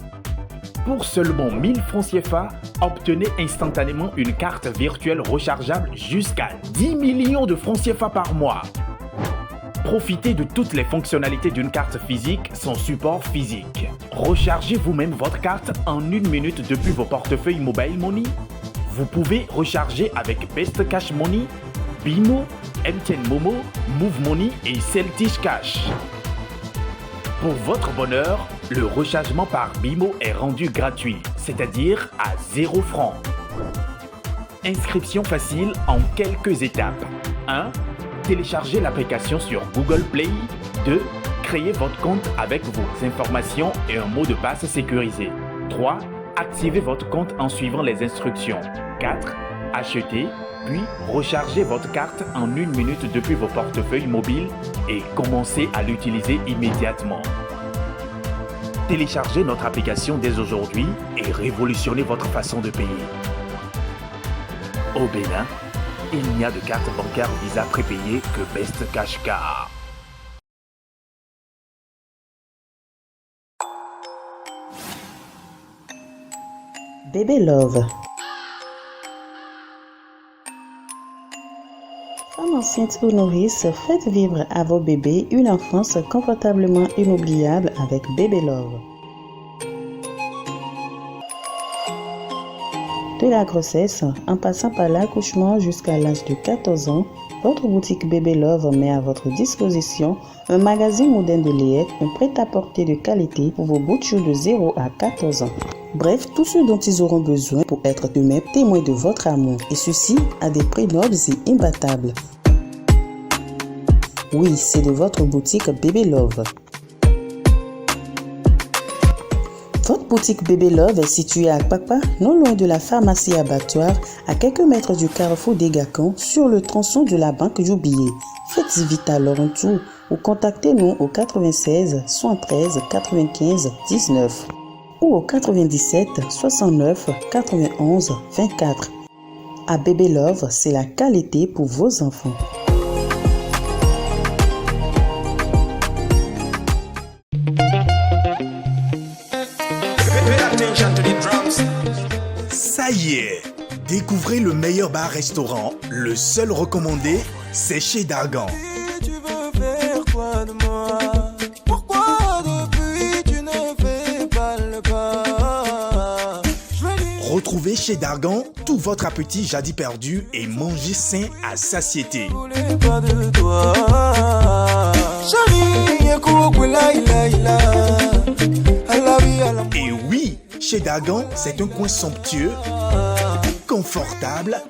Pour seulement 1000 francs CFA, obtenez instantanément une carte virtuelle rechargeable jusqu'à 10 millions de francs CFA par mois. Profitez de toutes les fonctionnalités d'une carte physique sans support physique. Rechargez vous-même votre carte en 1 minute depuis vos portefeuilles Mobile Money. Vous pouvez recharger avec Best Cash Money, BMO, MTN Momo, Move Money et Celtish Cash. Pour votre bonheur, le rechargement par BMO est rendu gratuit, c'est-à-dire à 0 francs. Inscription facile en quelques étapes. 1. Téléchargez l'application sur Google Play. 2. Créez votre compte avec vos informations et un mot de passe sécurisé. 3. Activez votre compte en suivant les instructions. 4. Achetez, puis rechargez votre carte en 1 minute depuis vos portefeuilles mobiles et commencez à l'utiliser immédiatement. Téléchargez notre application dès aujourd'hui et révolutionnez votre façon de payer. Au Bénin, il n'y a de carte bancaire Visa prépayée que Best Cash Car. Bébé Love. Femme enceinte ou nourrice, faites vivre à vos bébés une enfance confortablement inoubliable avec Bébé Love. De la grossesse, en passant par l'accouchement jusqu'à l'âge de 14 ans, votre boutique Bébé Love met à votre disposition un magazine moderne de lait, un prêt-à-porter de qualité pour vos bouts de 0 à 14 ans. Bref, tout ce dont ils auront besoin pour être eux-mêmes témoins de votre amour, et ceci à des prix nobles et imbattables. Oui, c'est de votre boutique Bébé Love. Votre boutique Bébé Love est située à Akpakpa, non loin de la pharmacie abattoir, à quelques mètres du carrefour des Gacans, sur le tronçon de la banque du billet. Faites vite alors un tour ou contactez-nous au 96 73 95 19 ou au 97 69 91 24. À Bébé Love, c'est la qualité pour vos enfants. Ça y est, découvrez le meilleur bar-restaurant, le seul recommandé, c'est chez Dargan. Tu veux faire quoi de moi? Pourquoi depuis tu ne fais pas le pas? Retrouvez chez Dargan tout votre appétit jadis perdu et mangez sain à satiété. Je voulais pas de toi. Et oui, chez Dargan, c'est un coin somptueux, confortable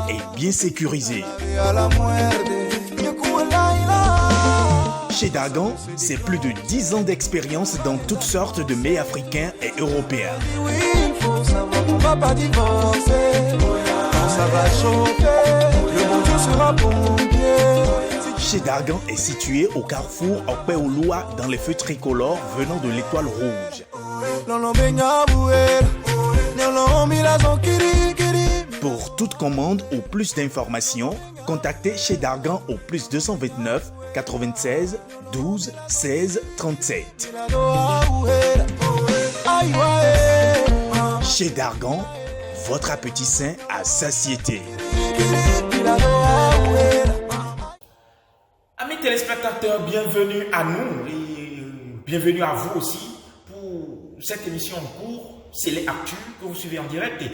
et bien sécurisé. Chez Dargan, c'est plus de 10 ans d'expérience dans toutes sortes de mets africains et européens. Oui, il faut savoir qu'on va pas divorcer. Quand ça va chauffer, le bon Dieu sera pompier. Chez Dargan est situé au carrefour Okpe-Oloa dans les feux tricolores venant de l'étoile rouge. Pour toute commande ou plus d'informations, contactez chez Dargan au plus 229 96 12 16 37. Chez Dargan, votre appétit sain à satiété. Amis téléspectateurs, bienvenue à nous et bienvenue à vous aussi pour cette émission en cours, c'est les Actus que vous suivez en direct.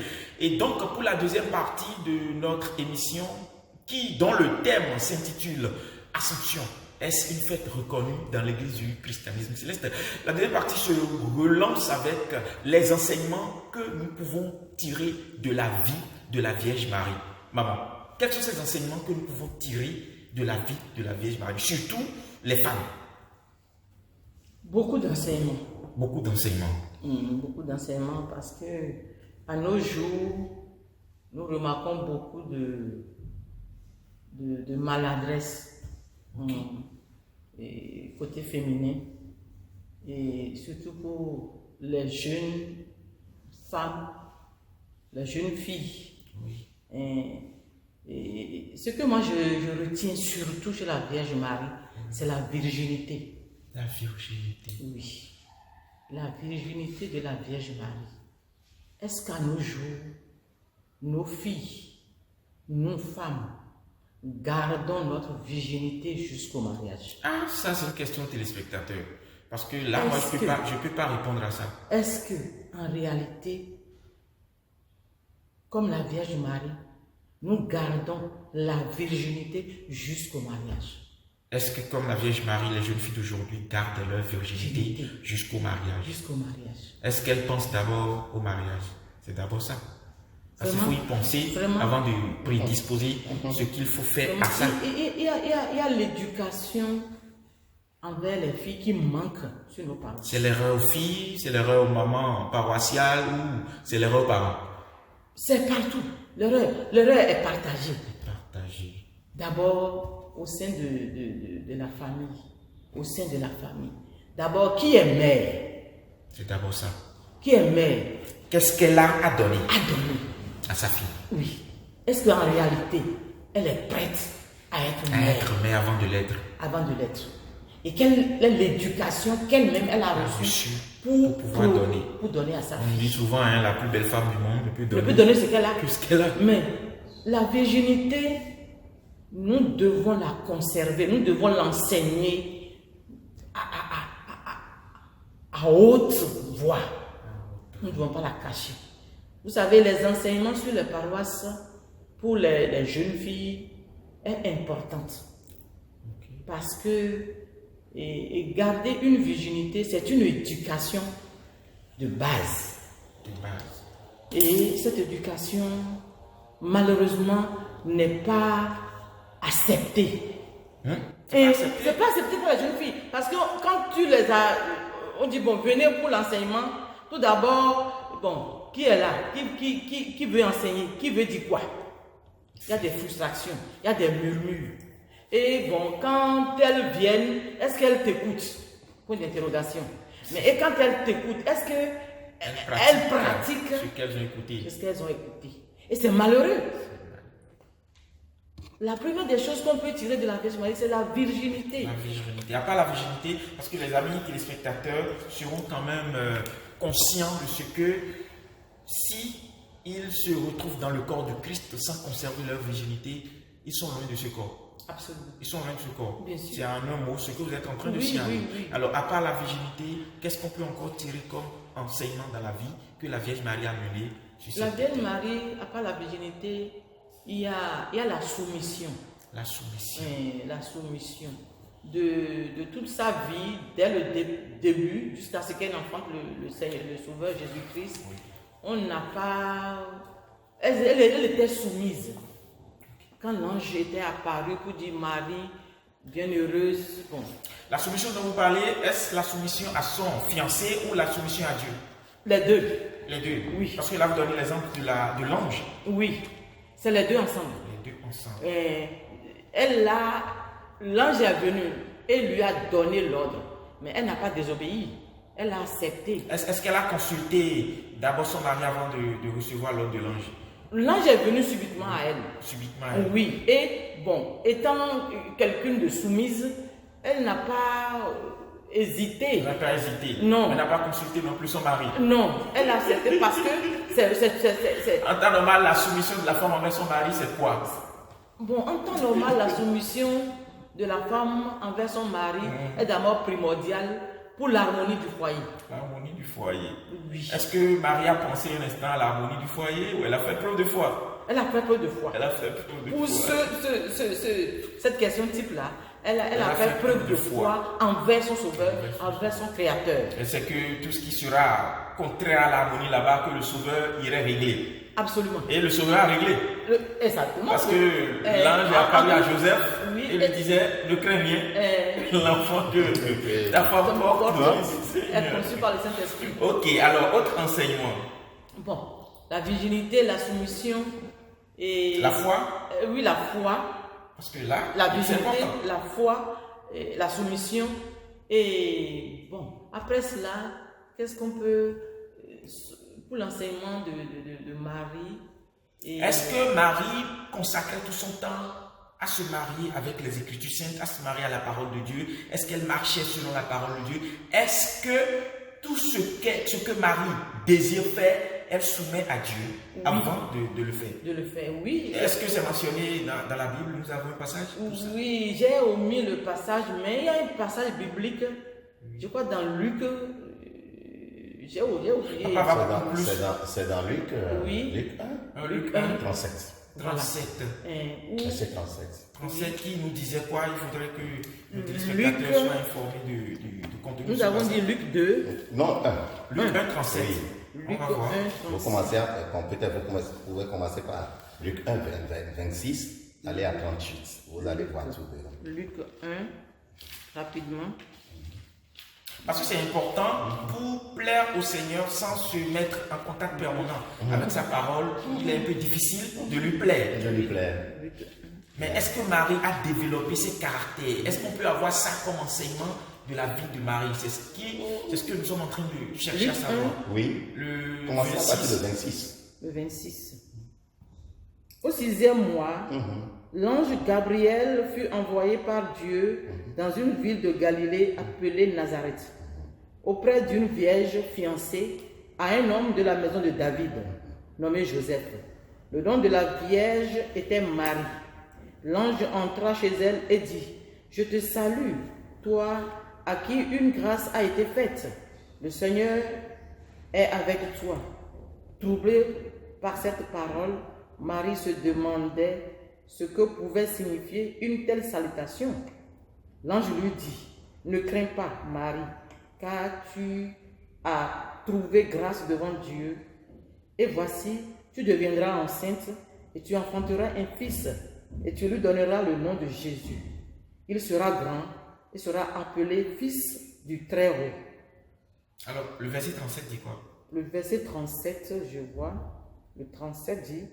Et donc pour la deuxième partie de notre émission dont le thème s'intitule Assomption, est-ce une fête reconnue dans l'église du christianisme céleste? La deuxième partie se relance avec les enseignements que nous pouvons tirer de la vie de la Vierge Marie. Maman, quels sont ces enseignements que nous pouvons tirer de la vie de la Vierge Marie, surtout les femmes? Beaucoup d'enseignements. Beaucoup d'enseignements. Beaucoup d'enseignements parce que à nos jours, nous remarquons beaucoup de maladresse et côté féminin et surtout pour les jeunes femmes, les jeunes filles. Oui. Et ce que moi je retiens surtout chez la Vierge Marie, c'est la virginité. La virginité. Oui. La virginité de la Vierge Marie. Est-ce qu'à nos jours, nos filles, nos femmes, gardons notre virginité jusqu'au mariage? Ah, ça c'est une question téléspectateur. Parce que là, moi je ne peux pas répondre à ça. Est-ce que, en réalité, comme la Vierge Marie, nous gardons la virginité jusqu'au mariage? Est-ce que comme la Vierge Marie, les jeunes filles d'aujourd'hui gardent leur virginité jusqu'au mariage? Jusqu'au mariage. Est-ce qu'elles pensent d'abord au mariage? C'est d'abord ça. Parce qu'il faut y penser avant de prédisposer ce qu'il faut faire à ça. Il y a l'éducation envers les filles qui manque sur nos parents. C'est l'erreur aux filles, c'est l'erreur aux mamans paroissiales ou c'est l'erreur aux parents? C'est partout. L'erreur est partagée. Partagée. D'abord au sein de la famille. Au sein de la famille. D'abord, qui est mère? C'est d'abord ça. Qui est mère? Qu'est-ce qu'elle a à donner? À donner. À sa fille. Oui. Est-ce qu'en réalité, elle est prête à être mère? À être mère avant de l'être. Avant de l'être. Et quelle est l'éducation qu'elle-même elle a reçue pour pouvoir donner. Pour donner à sa fille. On dit souvent, la plus belle femme du monde ne peut donner ce qu'elle a. Que ce qu'elle a. Mais la virginité, nous devons la conserver, nous devons l'enseigner à haute voix. Nous ne devons pas la cacher. Vous savez, les enseignements sur les paroisses pour les jeunes filles est importante. Parce que garder une virginité, c'est une éducation de base. Et cette éducation, malheureusement, n'est pas acceptée. Et c'est pas accepté pour les jeunes filles. Parce que quand tu les as on dit, bon, venez pour l'enseignement. Tout d'abord, bon, qui est là? Qui veut enseigner? Qui veut dire quoi? Il y a des frustrations, il y a des murmures. Et bon, quand elles viennent, est-ce qu'elles t'écoutent? Point d'interrogation. Mais et quand elles t'écoutent, est-ce qu'elles pratiquent ce qu'elles ont écouté? Ce qu'elles ont écouté. Et c'est malheureux. La première des choses qu'on peut tirer de la Vierge Marie, c'est la virginité. La virginité. À part la virginité, parce que les amis téléspectateurs seront quand même conscients de ce que si ils se retrouvent dans le corps de Christ sans conserver leur virginité, ils sont loin de ce corps. Absolument. Ils sont loin de ce corps. Bien sûr. C'est en un mot ce que vous êtes en train de Oui, signaler. oui. Alors, à part la virginité, qu'est-ce qu'on peut encore tirer comme enseignement dans la vie que la Vierge Marie a mené sur La cette Vierge terre? Marie, à part la virginité, il y a la soumission. La soumission. La soumission de toute sa vie, dès le début, jusqu'à ce qu'elle enfante le Sauveur Jésus-Christ. Oui. On n'a pas... Elle était soumise. Quand l'ange était apparu pour dire Marie, bienheureuse, bon. La soumission dont vous parlez, est-ce la soumission à son fiancé ou la soumission à Dieu? Les deux. Les deux. Oui. Parce que là, vous donnez l'exemple de l'ange. Oui, c'est les deux ensemble. Les deux ensemble. L'ange est venu et lui a donné l'ordre, mais elle n'a pas désobéi. Elle a accepté. Est-ce qu'elle a consulté d'abord son mari avant de recevoir l'ordre de l'ange? L'ange est venu subitement à elle. Subitement. Oui, et bon, étant quelqu'un de soumise, elle n'a pas hésité. Elle n'a pas hésité. Non. Elle n'a pas consulté non plus son mari. Non, elle a accepté parce que c'est... En temps normal, la soumission de la femme envers son mari, c'est quoi? Bon, en temps normal, la soumission de la femme envers son mari est d'abord primordiale pour l'harmonie du foyer. L'harmonie du foyer. Oui. Est-ce que Marie a pensé un instant à l'harmonie du foyer ou elle a fait preuve de foi? Elle a fait peu de foi. Elle a fait preuve de Pour foi. cette question type-là, elle a fait preuve de foi envers son Sauveur, envers son Créateur. Et c'est que tout ce qui sera contraire à l'harmonie là-bas, que le Sauveur irait régler. Absolument. Et le Sauveur a réglé. Exactement. Parce que l'ange a parlé à Joseph oui, et lui disait, ne crains rien, l'enfant de ta femme porte est conçu par le Saint-Esprit. Ok, alors autre enseignement. Bon, la virginité, la soumission et... La foi. Oui, la foi. Parce que là, La c'est virginité, important. la foi, la soumission. Et bon, après cela, qu'est-ce qu'on peut... Pour l'enseignement de Marie... Est-ce que Marie consacrait tout son temps à se marier avec les Écritures saintes, à se marier à la parole de Dieu? Est-ce qu'elle marchait selon la parole de Dieu? Est-ce que tout ce que Marie désire faire, elle soumet à Dieu avant de le faire? De le faire, oui. Est-ce que c'est mentionné dans la Bible? Nous avons un passage pour ça? Oui, j'ai omis le passage, mais il y a un passage biblique, je crois dans Luc, j'ai oublié. C'est dans Luc, Oui. Luc 1, Luc 1, 37. 37. C'est 37. 37 qui nous disait quoi? Il faudrait que nos téléspectateurs soient informés du contenu. Nous avons dit Luc 2. Non, 1. Luc 1, 37. Oui. Luc On va voir. 1, Vous 36. vous pouvez commencer par Luc 1, 26, allez à 38. Vous allez voir tout dedans. Luc 1, rapidement. Parce que c'est important pour plaire au Seigneur sans se mettre en contact permanent avec sa parole. Il est un peu difficile de lui plaire. Je lui plais. Mais est-ce que Marie a développé ses caractères? Est-ce qu'on peut avoir ça comme enseignement de la vie de Marie? C'est ce que nous sommes en train de chercher à savoir. Oui. Le Commencez à partir 26. de 26. Le 26. Au 6e mois, l'ange Gabriel fut envoyé par Dieu dans une ville de Galilée appelée Nazareth, auprès d'une vierge fiancée à un homme de la maison de David, nommé Joseph. Le nom de la vierge était Marie. L'ange entra chez elle et dit, « Je te salue, toi à qui une grâce a été faite. Le Seigneur est avec toi. » Troublée par cette parole, Marie se demandait ce que pouvait signifier une telle salutation. L'ange lui dit, « Ne crains pas, Marie, car tu as trouvé grâce devant Dieu. Et voici, tu deviendras enceinte et tu enfanteras un fils et tu lui donneras le nom de Jésus. Il sera grand et sera appelé Fils du Très-Haut. Alors, le verset 37 dit quoi? Le verset 37, je vois, le 37 dit,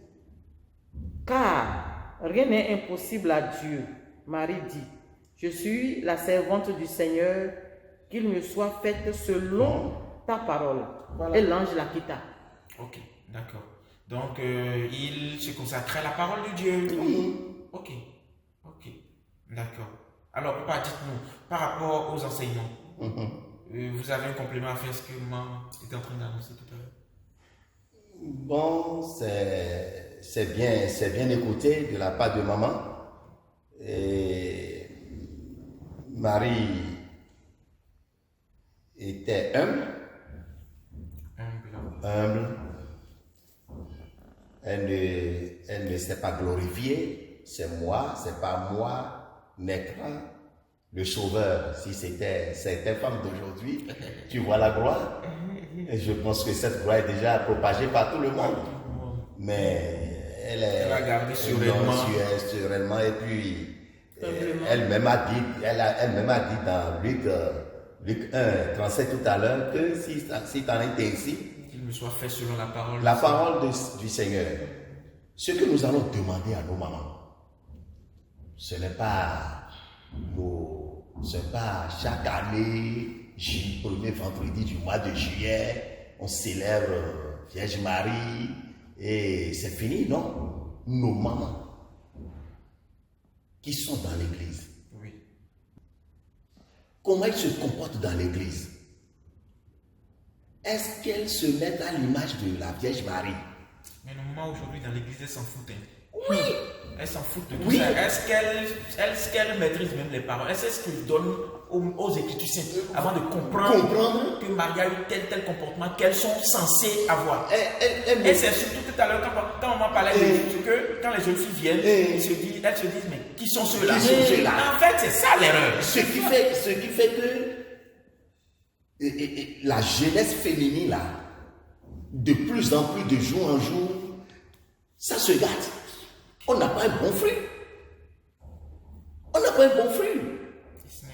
car rien n'est impossible à Dieu. Marie dit, je suis la servante du Seigneur, qu'il me soit fait selon ta parole. Voilà. Et l'ange la quitta. Ok, d'accord. Donc, il se consacrait à la parole de Dieu. Oui. Ok, d'accord. Alors, papa, dites-nous, par rapport aux enseignements, vous avez un complément à faire ce que maman était en train d'annoncer tout à l'heure? Bon, c'est bien écouté de la part de maman. Et Marie était humble. Elle ne s'est pas glorifiée. C'est pas moi, naîtra le sauveur. Si c'était certaines femmes d'aujourd'hui, tu vois la gloire. Et je pense que cette gloire est déjà propagée par tout le monde. Mais elle a gardé sereinement. Et puis, elle-même a dit dans Luc 1, 37 tout à l'heure, que si tu en étais ici, qu'il me soit fait selon la parole du Seigneur. Ce que nous allons demander à nos mamans, ce n'est pas chaque année, premier vendredi du mois de juillet, on célèbre Vierge Marie et c'est fini, non. Nos mamans qui sont dans l'église, oui. Comment elles se comportent dans l'église? Est-ce qu'elles se mettent à l'image de la Vierge Marie? Mais nos mamans aujourd'hui dans l'église, elles s'en foutent. Oui. Elles s'en foutent de tout ça. Est-ce qu'elles maîtrisent même les paroles? Est-ce qu'elles donnent aux Écritures saintes avant de comprendre que Marie a eu tel comportement qu'elles sont censées avoir? Et c'est surtout tout à l'heure quand maman parlait de Jésus, que quand les jeunes filles viennent, elles se disent, mais qui sont ceux-là? En fait, c'est ça l'erreur. Ce qui fait que la jeunesse féminine, là, de plus en plus, de jour en jour, ça se gâte. On n'a pas un bon fruit.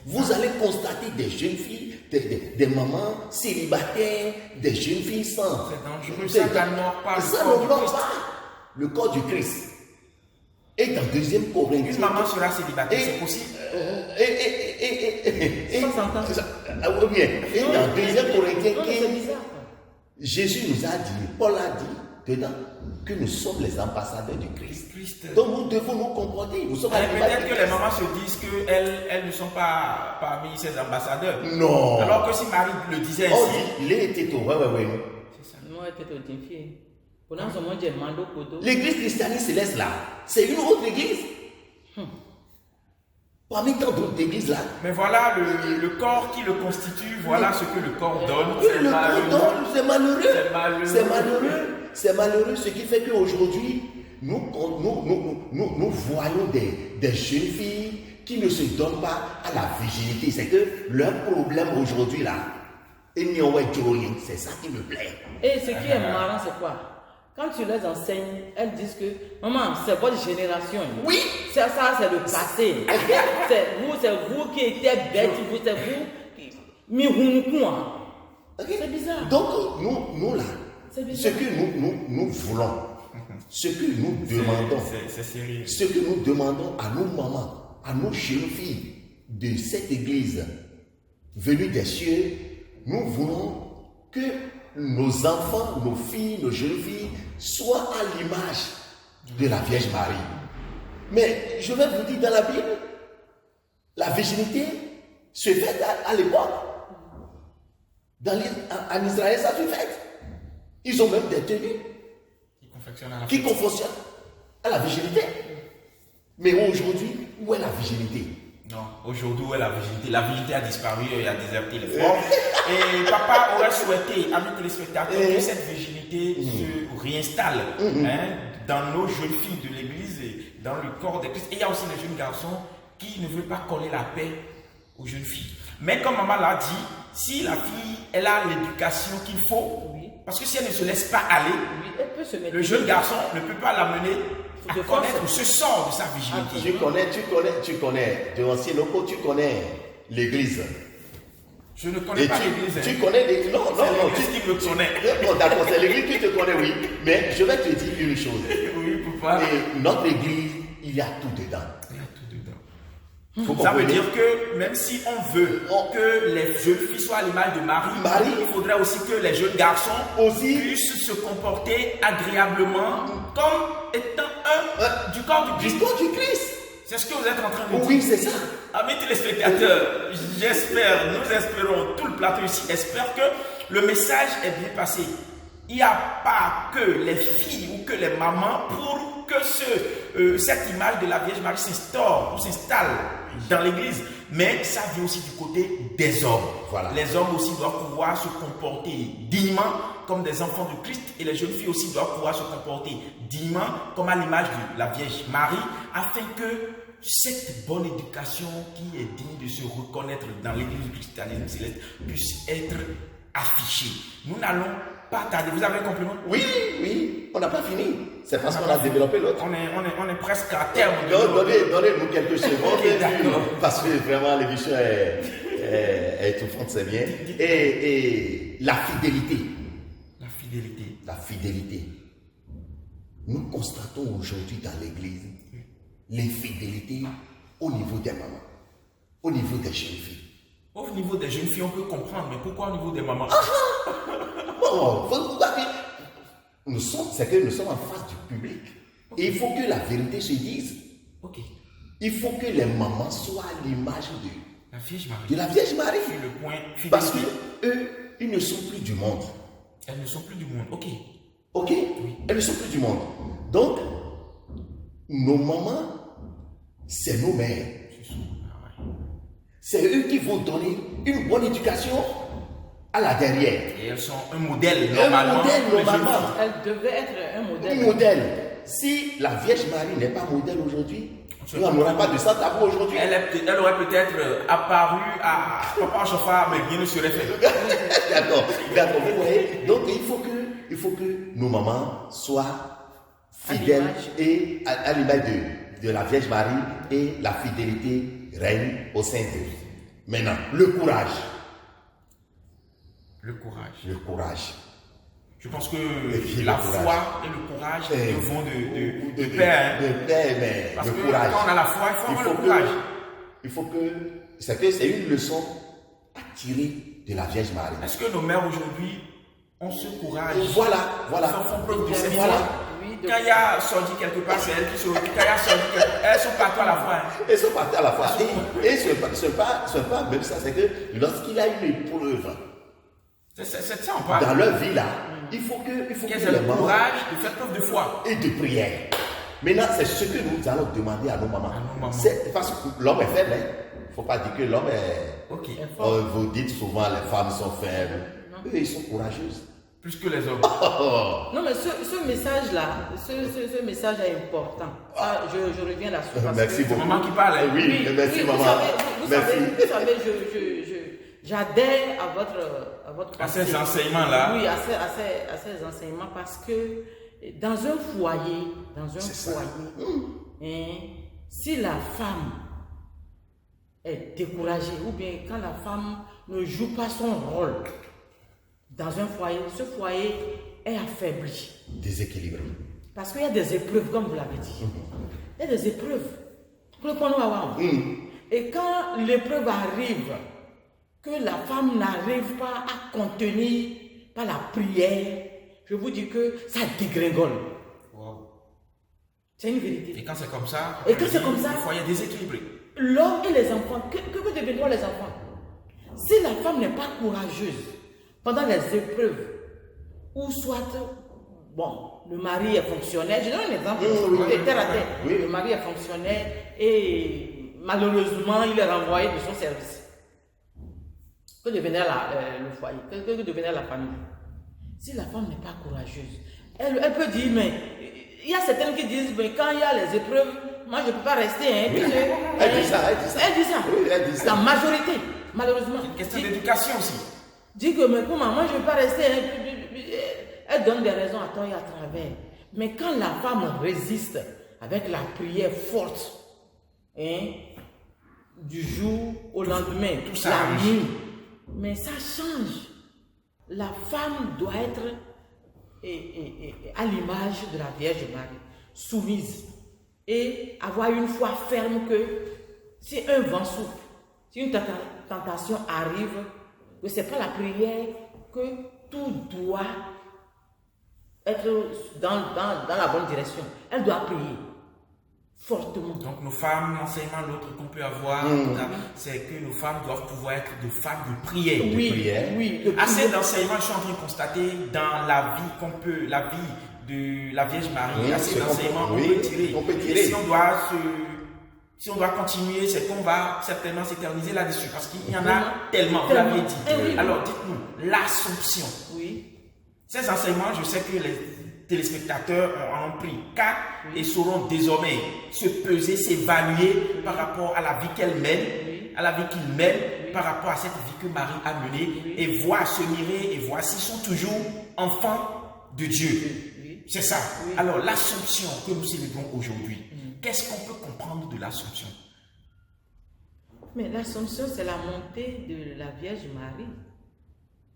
Vous allez constater des jeunes filles, des mamans célibataires, des jeunes filles sans. C'est dangereux, ça n'honore pas le corps du Christ. Et dans 2 Corinthiens. Une maman sera célibataire, c'est possible. Et dans 2 Corinthiens 15, Jésus nous a dit, Paul a dit dedans, que nous sommes les ambassadeurs du Christ. Donc nous devons nous comporter. Nous sommes peut-être que les mamans se disent qu'elles ne sont pas parmi ces ambassadeurs. Non. Alors que si Marie le disait ainsi. Il était au c'est ça. Moi, j'étais au défi. Pendant ce moment, j'ai demandé au poteau. L'église christianiste céleste là, c'est une autre église. Parmi tant d'autres églises là. Mais voilà le corps qui le constitue, voilà ce que le corps donne. C'est malheureux, ce qui fait qu'aujourd'hui, nous voyons des jeunes filles qui ne se donnent pas à la virginité. C'est que leur problème aujourd'hui là, c'est ça qui me plaît. Et ce qui est marrant, c'est quoi? Quand tu les enseignes, elles disent que maman, c'est votre génération. Oui. Ça c'est le passé. c'est vous qui étiez bêtes, c'est vous qui. C'est bizarre. Donc, nous là, ce que nous voulons, ce que nous demandons, c'est sérieux. Ce que nous demandons à nos mamans, à nos jeunes filles de cette église venue des cieux, nous voulons que nos enfants, nos filles, nos jeunes filles soient à l'image de la Vierge Marie. Mais je vais vous dire dans la Bible, la virginité se fait à l'époque. En Israël, ça se fait. Ils ont même des tenues qui confectionnent à la virginité. Mais aujourd'hui, où est la virginité? Non, aujourd'hui, où est la virginité? La virginité a disparu, il a déserté les forts. Et papa aurait souhaité, amis téléspectateurs, que cette virginité se réinstalle dans nos jeunes filles de l'église et dans le corps de Christ. Et il y a aussi les jeunes garçons qui ne veulent pas coller la paix aux jeunes filles. Mais comme maman l'a dit, si la fille elle a l'éducation qu'il faut, parce que si elle ne se laisse pas aller, le jeune garçon ne peut pas l'amener à connaître ce sort de sa virginité. Tu connais, de anciens locaux, tu connais l'église. Je ne connais pas l'église. Tu connais l'église? Non, l'église qui me connaît. Bon, d'accord, c'est l'église qui te connaît, oui. Mais je vais te dire une chose. Oui, pourquoi? Et notre église, il y a tout dedans. Il y a tout dedans. Ça veut dire que même si on veut que les jeunes filles soient à l'image de Marie, il faudrait aussi que les jeunes garçons puissent se comporter agréablement comme étant du corps du Christ. C'est ce que vous êtes en train de dire. Oui, c'est ça. Amis téléspectateurs, nous espérons, tout le plateau ici espère que le message est bien passé. Il n'y a pas que les filles ou que les mamans pour que cette image de la Vierge Marie s'installe dans l'église. Mais ça vient aussi du côté des hommes. Voilà. Les hommes aussi doivent pouvoir se comporter dignement comme des enfants de Christ et les jeunes filles aussi doivent pouvoir se comporter dignement comme à l'image de la Vierge Marie afin que cette bonne éducation qui est digne de se reconnaître dans l'église du christianisme céleste puisse être affichée. Nous n'allons pas tarder. Vous avez un complément? Oui, on n'a pas fini. C'est parce qu'on a développé l'autre. On est presque à terme. Donnez-nous quelques secondes. Okay, d'accord. Parce que vraiment l'émission est étouffante, c'est bien. Et la fidélité. La fidélité. Nous constatons aujourd'hui dans l'église l'infidélité au niveau des mamans, au niveau des jeunes filles. Au niveau des jeunes filles, on peut comprendre, mais pourquoi au niveau des mamans? C'est que nous sommes en face du public. Okay. Et il faut que la vérité se dise. Ok. Il faut que les mamans soient à l'image de la Vierge Marie. Le point fidélité. Parce que eux, ils ne sont plus du monde. Elles ne sont plus du monde. Ok. Oui. Elles ne sont plus du monde. Donc, nos mamans, c'est nos mères. C'est eux qui vont donner une bonne éducation à la derrière. Et elles sont un modèle, normalement. Elles devaient être un modèle. Un modèle. Si la Vierge Marie n'est pas modèle aujourd'hui, on n'aura pas de ça tabou aujourd'hui. Elle aurait peut-être apparu à Papa Chauffard, mais rien ne serait fait. D'accord, vous voyez. Donc il faut que nos mamans soient fidèles et à l'image de la Vierge Marie et la fidélité règne au sein d'eux. Maintenant, le courage. Je pense que la foi et le courage vont de pair. Parce que quand on a la foi, il faut avoir le courage. Il faut que... C'est une leçon à tirer de la Vierge Marie. Est-ce que nos mères aujourd'hui ont ce courage? Voilà. Elles font preuve de cette foi. Quand il y a sorti quelque part, c'est elles qui sont. Quand il y a sorti quelque part, elles sont partout à la fois. Elles sont partout à la fois. Et ce n'est pas même ça, c'est que lorsqu'il y a une épreuve, c'est ça on parle. Dans leur vie là, il faut que qu'elles aient le courage de faire preuve de foi et de prière. Maintenant, c'est ce que nous allons demander à nos mamans. C'est parce que l'homme est faible. Il ne faut pas dire que l'homme est. Ok. Vous dites souvent les femmes sont faibles. Eux, ils sont courageuses. Plus que les hommes. Non, mais ce message-là, ce message est important. Ça, je reviens là-dessus. Merci beaucoup. C'est maman qui parle. Oui, merci maman. Vous savez, j'adhère à votre à ces enseignements-là. Oui, à ces enseignements parce que dans un foyer, si la femme est découragée ou bien quand la femme ne joue pas son rôle dans un foyer, ce foyer est affaibli. Déséquilibré. Parce qu'il y a des épreuves, comme vous l'avez dit. Il y a des épreuves. Et quand l'épreuve arrive, que la femme n'arrive pas à contenir par la prière, je vous dis que ça dégringole. Wow. C'est une vérité. Et quand c'est comme ça, le foyer est déséquilibré. L'homme et les enfants, que deviendront les enfants? Si la femme n'est pas courageuse pendant les épreuves, ou soit, le mari est fonctionnaire, je donne un exemple, terre à terre. Le mari est fonctionnaire et malheureusement il est renvoyé de son service. Que devenir le foyer? Que devenir la famille? Si la femme n'est pas courageuse, elle peut dire, mais il y a certaines qui disent, mais quand il y a les épreuves, moi je ne peux pas rester. Elle dit ça. Oui, elle dit ça. La majorité, malheureusement. C'est une question d'éducation aussi. Dit que, mais comment, moi je ne peux pas rester. Elle donne des raisons à tort et à travers. Mais quand la femme résiste avec la prière forte, du jour au lendemain, tout ça la nuit, Mais ça change. La femme doit être à l'image de la Vierge Marie, soumise et avoir une foi ferme que si un vent souffle, si une tentation arrive, que ce n'est pas la prière, que tout doit être dans la bonne direction. Elle doit prier fortement. Donc nos femmes, l'enseignement, l'autre qu'on peut avoir, c'est que nos femmes doivent pouvoir être des femmes de prière. Oui. Assez d'enseignements, je suis en train de constater dans la vie la vie de la Vierge Marie, assez d'enseignements qu'on peut tirer. Et si on doit continuer, c'est qu'on va certainement s'éterniser là-dessus, parce qu'il y en a tellement, vous l'avez dit. Alors dites-nous, l'Assomption. Oui. Ces enseignements, je sais que les téléspectateurs ont pris cas et sauront désormais se peser, s'évaluer par rapport à la vie qu'elle mène, à la vie qu'ils mènent, par rapport à cette vie que Marie a menée, et voir, se mirer et voir s'ils sont toujours enfants de Dieu. C'est ça. Alors l'Assomption que nous célébrons aujourd'hui, qu'est-ce qu'on peut comprendre de l'Assomption? Mais l'Assomption, c'est la montée de la Vierge Marie.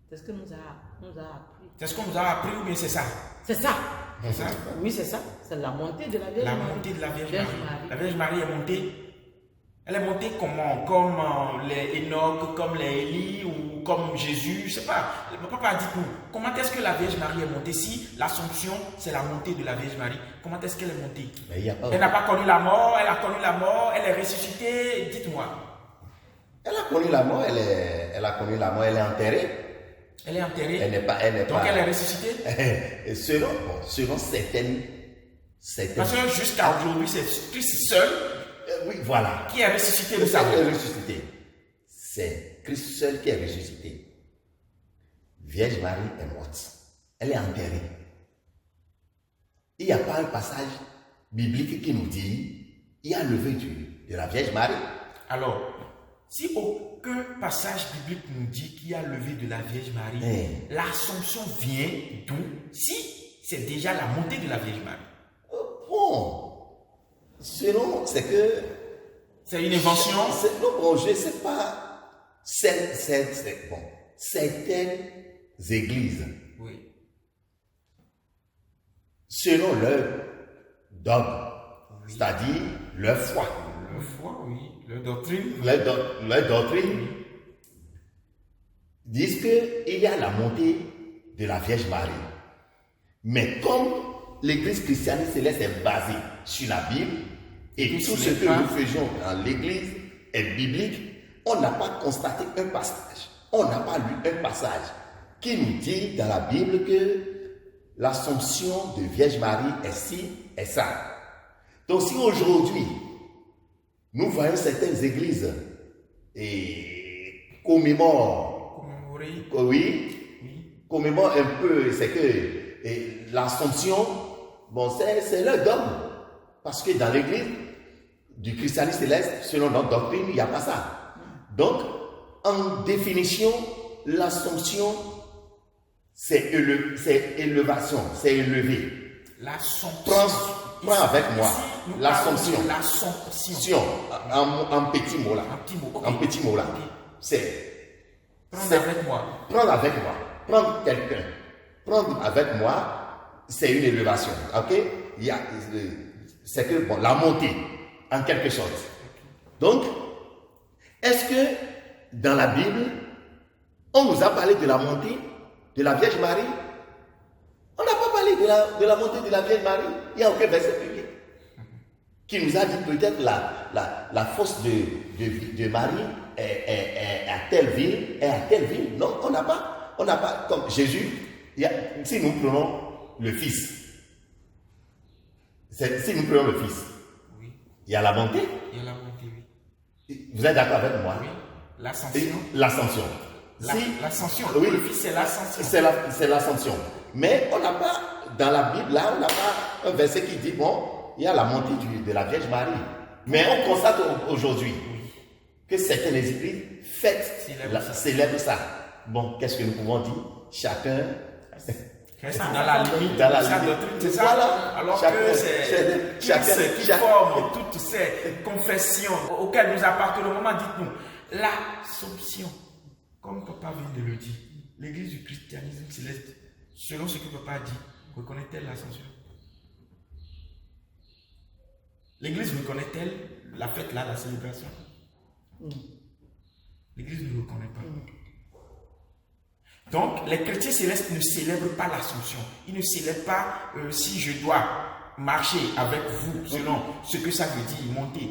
C'est ce que nous a appris. C'est ce qu'on nous a appris ou bien c'est ça? C'est ça. C'est ça? Oui, c'est ça. C'est la montée de la Vierge Marie. La montée de la Vierge Marie. La Vierge Marie est montée. Elle est montée comment? Comme les Enoch, comme les Élie ou comme Jésus, je ne sais pas. Papa, dites-nous, comment est-ce que la Vierge Marie est montée? Si l'Assomption, c'est la montée de la Vierge Marie, comment est-ce qu'elle est montée? Elle n'a pas connu la mort, elle a connu la mort, elle est ressuscitée, dites-moi. Elle a connu la mort, elle est enterrée. Elle est enterrée. Elle n'est pas. Elle est ressuscitée. selon certaines. Parce que jusqu'à aujourd'hui, c'est Christ seul. Oui, voilà. Qui est ressuscité, nous savons. C'est Christ seul qui est ressuscité. Vierge Marie est morte. Elle est enterrée. Il n'y a pas un passage biblique qui nous dit il y a levé de la Vierge Marie. Alors, si aucun passage biblique nous dit qu'il y a levé de la Vierge Marie, l'Assomption vient d'où? Si c'est déjà la montée de la Vierge Marie. Bon. Selon, c'est que... C'est une invention? Non, je ne sais pas. Certaines églises, selon leur dogme, c'est-à-dire leur foi. Leur foi, oui. Leur doctrine. Leur doctrine disent qu'il y a la montée de la Vierge Marie. Mais comme l'église christiane céleste est basée sur la Bible et tout ce que nous faisons dans l'église est biblique, on n'a pas constaté un passage, on n'a pas lu un passage qui nous dit dans la Bible que l'Assomption de Vierge Marie est ci et ça. Donc si aujourd'hui nous voyons certaines églises et commémorent un peu, c'est que l'Assomption, bon, c'est leur dogme. Parce que dans l'église du christianisme céleste, selon notre doctrine, il n'y a pas ça. Donc, en définition, l'Assomption, c'est élévation, c'est élevé. L'Assomption. Prends avec moi l'Assomption. L'Assomption. En petit mot là. En petit mot là. C'est. Avec moi. Prendre avec moi. Prendre quelqu'un. Prendre avec moi, c'est une élévation. Ok? C'est que la montée en quelque chose. Donc, est-ce que dans la Bible, on nous a parlé de la montée de la Vierge Marie? On n'a pas parlé de la montée de la Vierge Marie. Il n'y a aucun verset public qui nous a dit peut-être la force de Marie est à telle ville, est à telle ville. Non, on n'a pas, comme Jésus, si nous prenons le Fils, si nous prenons le Fils, il y a la montée. Il y a la montée, oui. Vous êtes d'accord avec moi? Oui. L'Ascension. L'Ascension. L'Ascension. Oui, le Fils, c'est l'Ascension. C'est l'Ascension. Mais on n'a pas, dans la Bible, là, on n'a pas un verset qui dit, bon, il y a la montée de la Vierge Marie. Mais on constate aujourd'hui que certaines églises célèbrent ça. Bon, qu'est-ce que nous pouvons dire? Chacun reste dans la limite de sa doctrine, c'est ça? Voilà. Alors que c'est qui forment toutes ces confessions auxquelles nous appartenons. Dites-nous, l'Assomption. comme papa vient de le dire, l'église du christianisme céleste, selon ce que papa dit, reconnaît-elle l'ascension? L'église reconnaît-elle la fête là, la célébration? L'église ne reconnaît pas. Donc, les chrétiens célestes ne célèbrent pas l'ascension. Ils ne célèbrent pas si je dois marcher avec vous, selon ce que ça veut dire, monter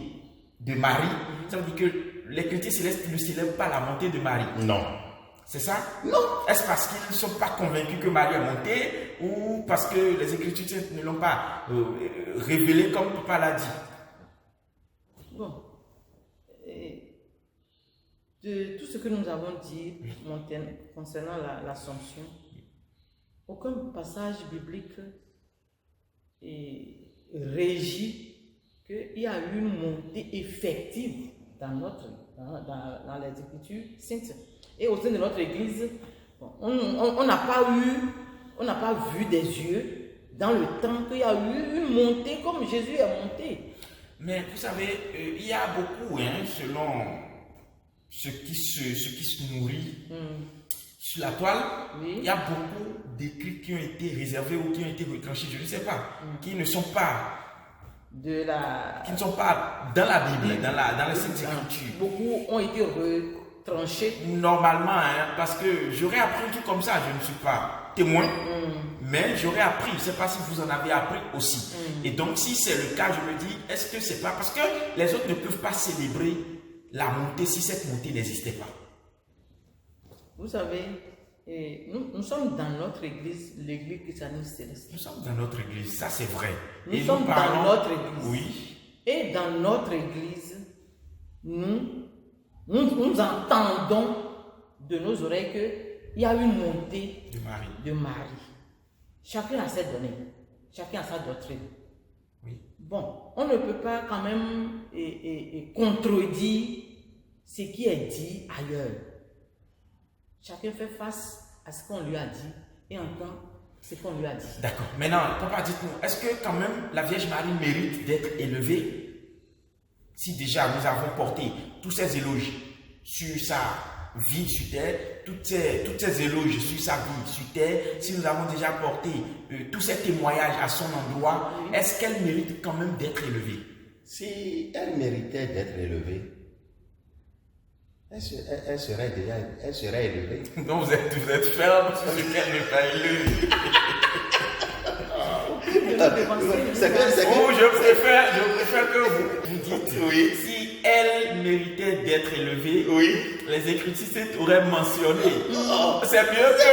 de Marie. Ça veut dire que les chrétiens célestes ne célèbrent pas la montée de Marie. Non. C'est ça? Non. Est-ce parce qu'ils ne sont pas convaincus que Marie est montée ou parce que les Écritures ne l'ont pas révélé comme papa l'a dit? Bon. De tout ce que nous avons dit concernant l'Assomption, aucun passage biblique régit qu'il y a eu une montée effective dans les Écritures saintes. Et au sein de notre Église, on n'a pas vu des yeux dans le temps qu'il y a eu une montée comme Jésus est monté. Mais vous savez, il y a beaucoup, selon ce qui se nourrit sur la toile, il y a beaucoup d'écrits qui ont été réservés ou qui ont été retranchés, je ne sais pas, qui ne sont pas qui ne sont pas dans la Bible, dans les Saintes Écritures. Beaucoup ont été retranchés. Normalement, parce que j'aurais appris un truc comme ça, je ne suis pas témoin, mais j'aurais appris, je ne sais pas si vous en avez appris aussi. Et donc, si c'est le cas, je me dis, est-ce que c'est pas parce que les autres ne peuvent pas célébrer la montée si cette montée n'existait pas? Vous savez, nous sommes dans notre église, l'église christianiste céleste. Nous sommes dans notre église, ça c'est vrai. Nous sommes dans notre église. Oui. Et dans notre église, nous entendons de nos oreilles qu'il y a une montée de Marie. Chacun a ses données, chacun a sa doctrine. Oui. Bon, on ne peut pas quand même contredire ce qui est dit ailleurs. Chacun fait face à ce qu'on lui a dit et entend ce qu'on lui a dit. D'accord. Maintenant, papa, dites-nous, est-ce que quand même la Vierge Marie mérite d'être élevée? Si déjà nous avons porté tous ces éloges sur sa vie sur terre, toutes ces éloges sur sa vie sur terre, si nous avons déjà porté tous ces témoignages à son endroit, est-ce qu'elle mérite quand même d'être élevée? Si elle méritait d'être élevée, elle serait élevée. Donc vous êtes ferme sur ce qu'elle n'est pas élevée. Je préfère que vous dites, si elle méritait d'être élevée, les Écritures auraient mentionné. C'est mieux que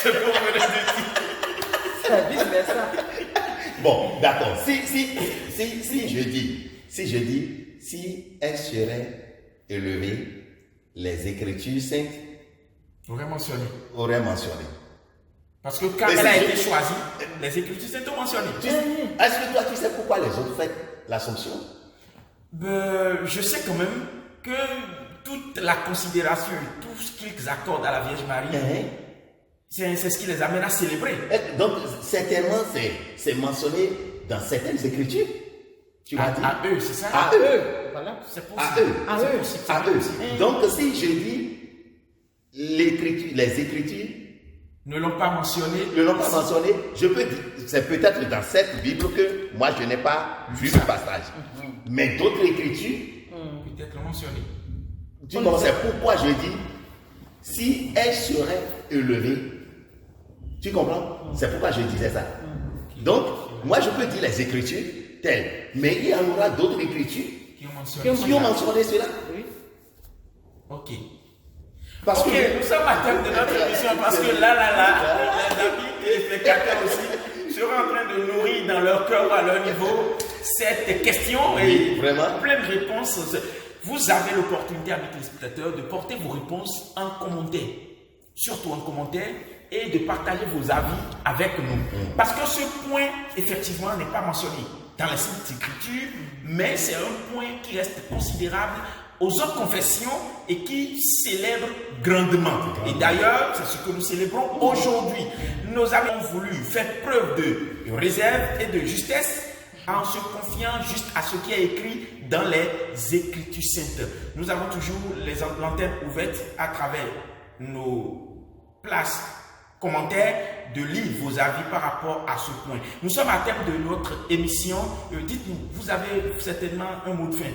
ce qu'on venait de dire. C'est vice-versa. Bon, d'accord. Si je dis, si elle serait élevée, les Écritures saintes auraient mentionné. Parce que quand elle a été choisie, les Écritures saintes ont mentionné. Est-ce que toi, tu sais pourquoi les autres fêtent l'Assomption? Je sais quand même que toute la considération et tout ce qu'ils accordent à la Vierge Marie, c'est ce qui les amène à célébrer. Donc, certainement, c'est mentionné dans certaines Écritures. Tu m'as dit? À eux, c'est ça? À eux. Voilà. C'est possible. À eux. Donc, si je dis les Écritures ne l'ont pas mentionné, je peux dire, c'est peut-être dans cette Bible que moi je n'ai pas vu le passage. Mais d'autres Écritures peut-être l'ont mentionné. Donc, c'est pourquoi je dis, si elle serait élevée, tu comprends? C'est pourquoi je disais ça. Donc, moi je peux dire les Écritures telles, mais il y en aura d'autres Écritures qui ont mentionné cela. Oui. Ok. Parce que nous sommes à terme de notre émission parce que là, les amis téléspectateurs aussi seront en train de nourrir dans leur cœur ou à leur niveau cette question et vraiment plein de réponses. Vous avez l'opportunité, amis téléspectateurs, de porter vos réponses en commentaire, surtout en commentaire, et de partager vos avis avec nous. Parce que ce point, effectivement, n'est pas mentionné dans les Saintes Écritures, mais c'est un point qui reste considérable aux autres confessions et qui célèbrent grandement. Et d'ailleurs, c'est ce que nous célébrons aujourd'hui. Nous avons voulu faire preuve de réserve et de justesse en se confiant juste à ce qui est écrit dans les Écritures saintes. Nous avons toujours les antennes ouvertes à travers nos places commentaires de lire vos avis par rapport à ce point. Nous sommes à terme de notre émission. Dites-nous, vous avez certainement un mot de fin.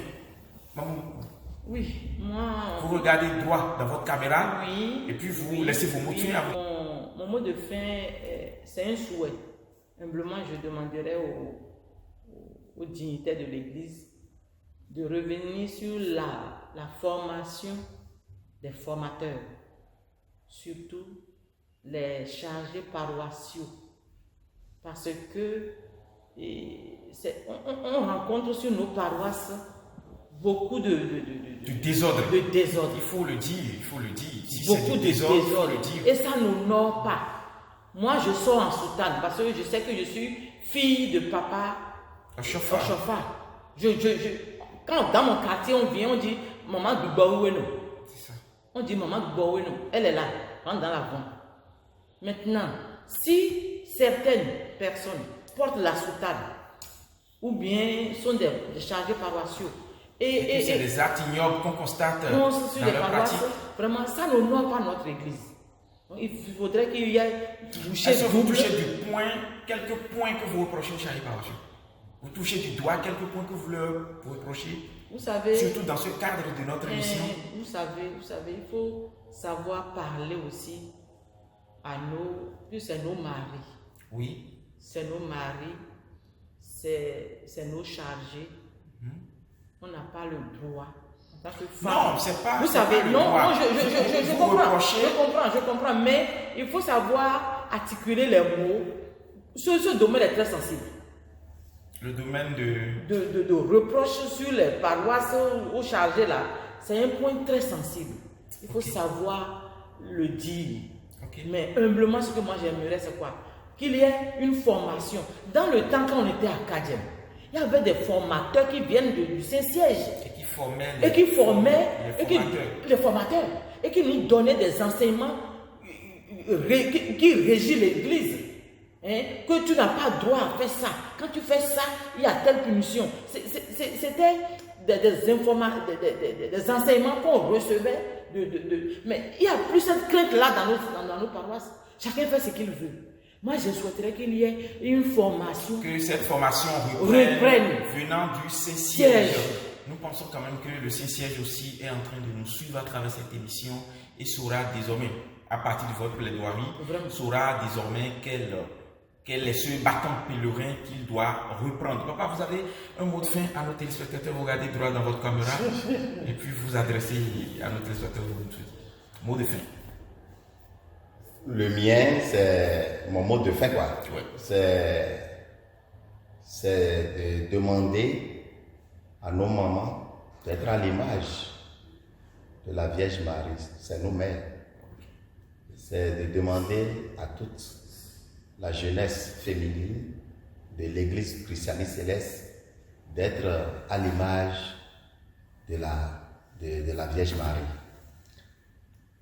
Oui, moi... Vous regardez droit dans votre caméra, oui, et puis vous laissez vos mots de fin à vous. Mon mot de fin, c'est un souhait. Humblement, je demanderai aux dignitaires de l'Église de revenir sur la formation des formateurs, surtout les chargés paroissiaux, parce que on rencontre sur nos paroisses beaucoup de désordre. Il faut le dire, il faut le dire. Si beaucoup c'est de désordre, il faut désordre. le dire. Et ça n'honore pas. Moi, je sors en soutane parce que je sais que je suis fille de papa Un chauffeur. Quand dans mon quartier, on vient, on dit maman Gbouaweno. C'est ça. On dit maman Gbouaweno. Elle est là, rentre dans la vente. Maintenant, si certaines personnes portent la soutane ou bien sont des chargés paroissiaux, Et c'est des actes ignobles qu'on constate sur dans les leur paroisses, pratique. vraiment, ça n'honore pas notre église. Donc, il faudrait qu'il y ait bouché Est-ce que vous double. touchez du point, quelques points que vous reprochez aux chargés paroissiaux? Vous touchez du doigt quelques points que vous leur reprochez, Vous savez, surtout dans ce cadre de notre émission. vous savez, il faut savoir parler aussi à c'est nos maris. Oui. C'est nos maris, c'est nos chargés. On n'a pas le droit. En tant que femme. Non, c'est pas. Vous c'est savez, pas le non, droit. non, je Vous comprends, reprochez- je comprends, mais il faut savoir articuler les mots. Ce domaine est très sensible. Le domaine de. De reproches sur les paroisses aux chargés là, c'est un point très sensible. Il faut savoir le dire. Ok. Mais humblement, ce que moi j'aimerais, c'est quoi? Qu'il y ait une formation. Dans le temps, quand on était à Kadjem, il y avait des formateurs qui viennent du Saint-Siège. Et qui formaient Et qui formaient les formateurs. les formateurs. Et qui nous donnaient des enseignements qui régissent l'Église. Hein, que tu n'as pas droit à faire ça. Quand tu fais ça, il y a telle punition. C'était des enseignements qu'on recevait. Mais il n'y a plus cette crainte-là dans nos paroisses. Chacun fait ce qu'il veut. Moi, je souhaiterais qu'il y ait une formation. Que cette formation reprenne venant du Saint-Siège. Nous pensons quand même que le Saint-Siège aussi est en train de nous suivre à travers cette émission et saura désormais, à partir de votre plaidoirie, saura désormais quel est ce bâton pèlerin qu'il doit reprendre. Papa, vous avez un mot de fin à nos téléspectateurs, vous regardez droit dans votre caméra et puis vous adressez à nos téléspectateurs. Mot de fin. Le mien, c'est mon mot de fin, quoi. Ouais. C'est de demander à nos mamans d'être à l'image de la Vierge Marie. C'est nos mères. C'est de demander à toute la jeunesse féminine de l'Église christianiste céleste d'être à l'image de la Vierge Marie.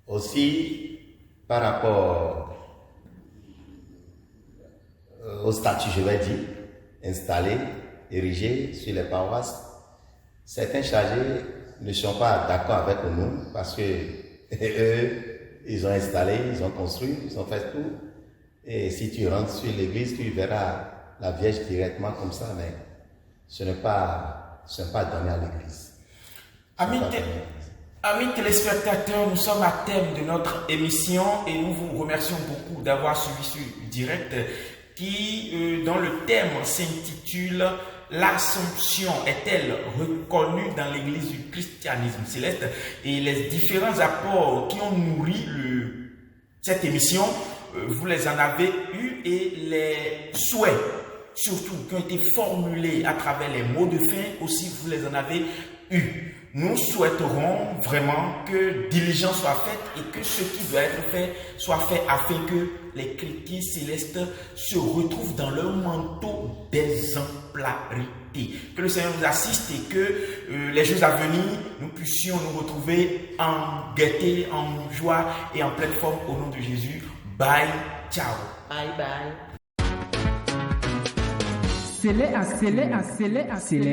Aussi, par rapport au statut, je vais dire, installé, érigé sur les paroisses, certains chargés ne sont pas d'accord avec nous parce que eux, ils ont installé, ils ont construit, ils ont fait tout. Et si tu rentres sur l'église, tu verras la Vierge directement comme ça, mais ce n'est pas donné à l'église. Amis téléspectateurs, nous sommes à terme de notre émission et nous vous remercions beaucoup d'avoir suivi ce direct qui, dont le thème s'intitule « L'Assomption est-elle reconnue dans l'Église du christianisme céleste ?» et les différents apports qui ont nourri cette émission, vous les en avez eus et les souhaits surtout qui ont été formulés à travers les mots de fin aussi, vous les en avez eus. Nous souhaiterons vraiment que diligence soit faite et que ce qui doit être fait soit fait afin que les chrétiens célestes se retrouvent dans leur manteau d'exemplarité. Que le Seigneur nous assiste et que les jours à venir, nous puissions nous retrouver en gaieté, en joie et en pleine forme au nom de Jésus. Bye, ciao. Bye bye.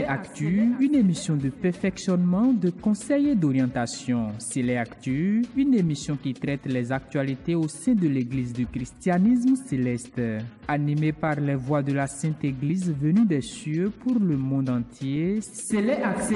Actu, une émission de perfectionnement, de conseil et d'orientation. Célé Actu, une émission qui traite les actualités au sein de l'Église du christianisme céleste. Animée par les voix de la Sainte Église venue des cieux pour le monde entier. Célé Actu.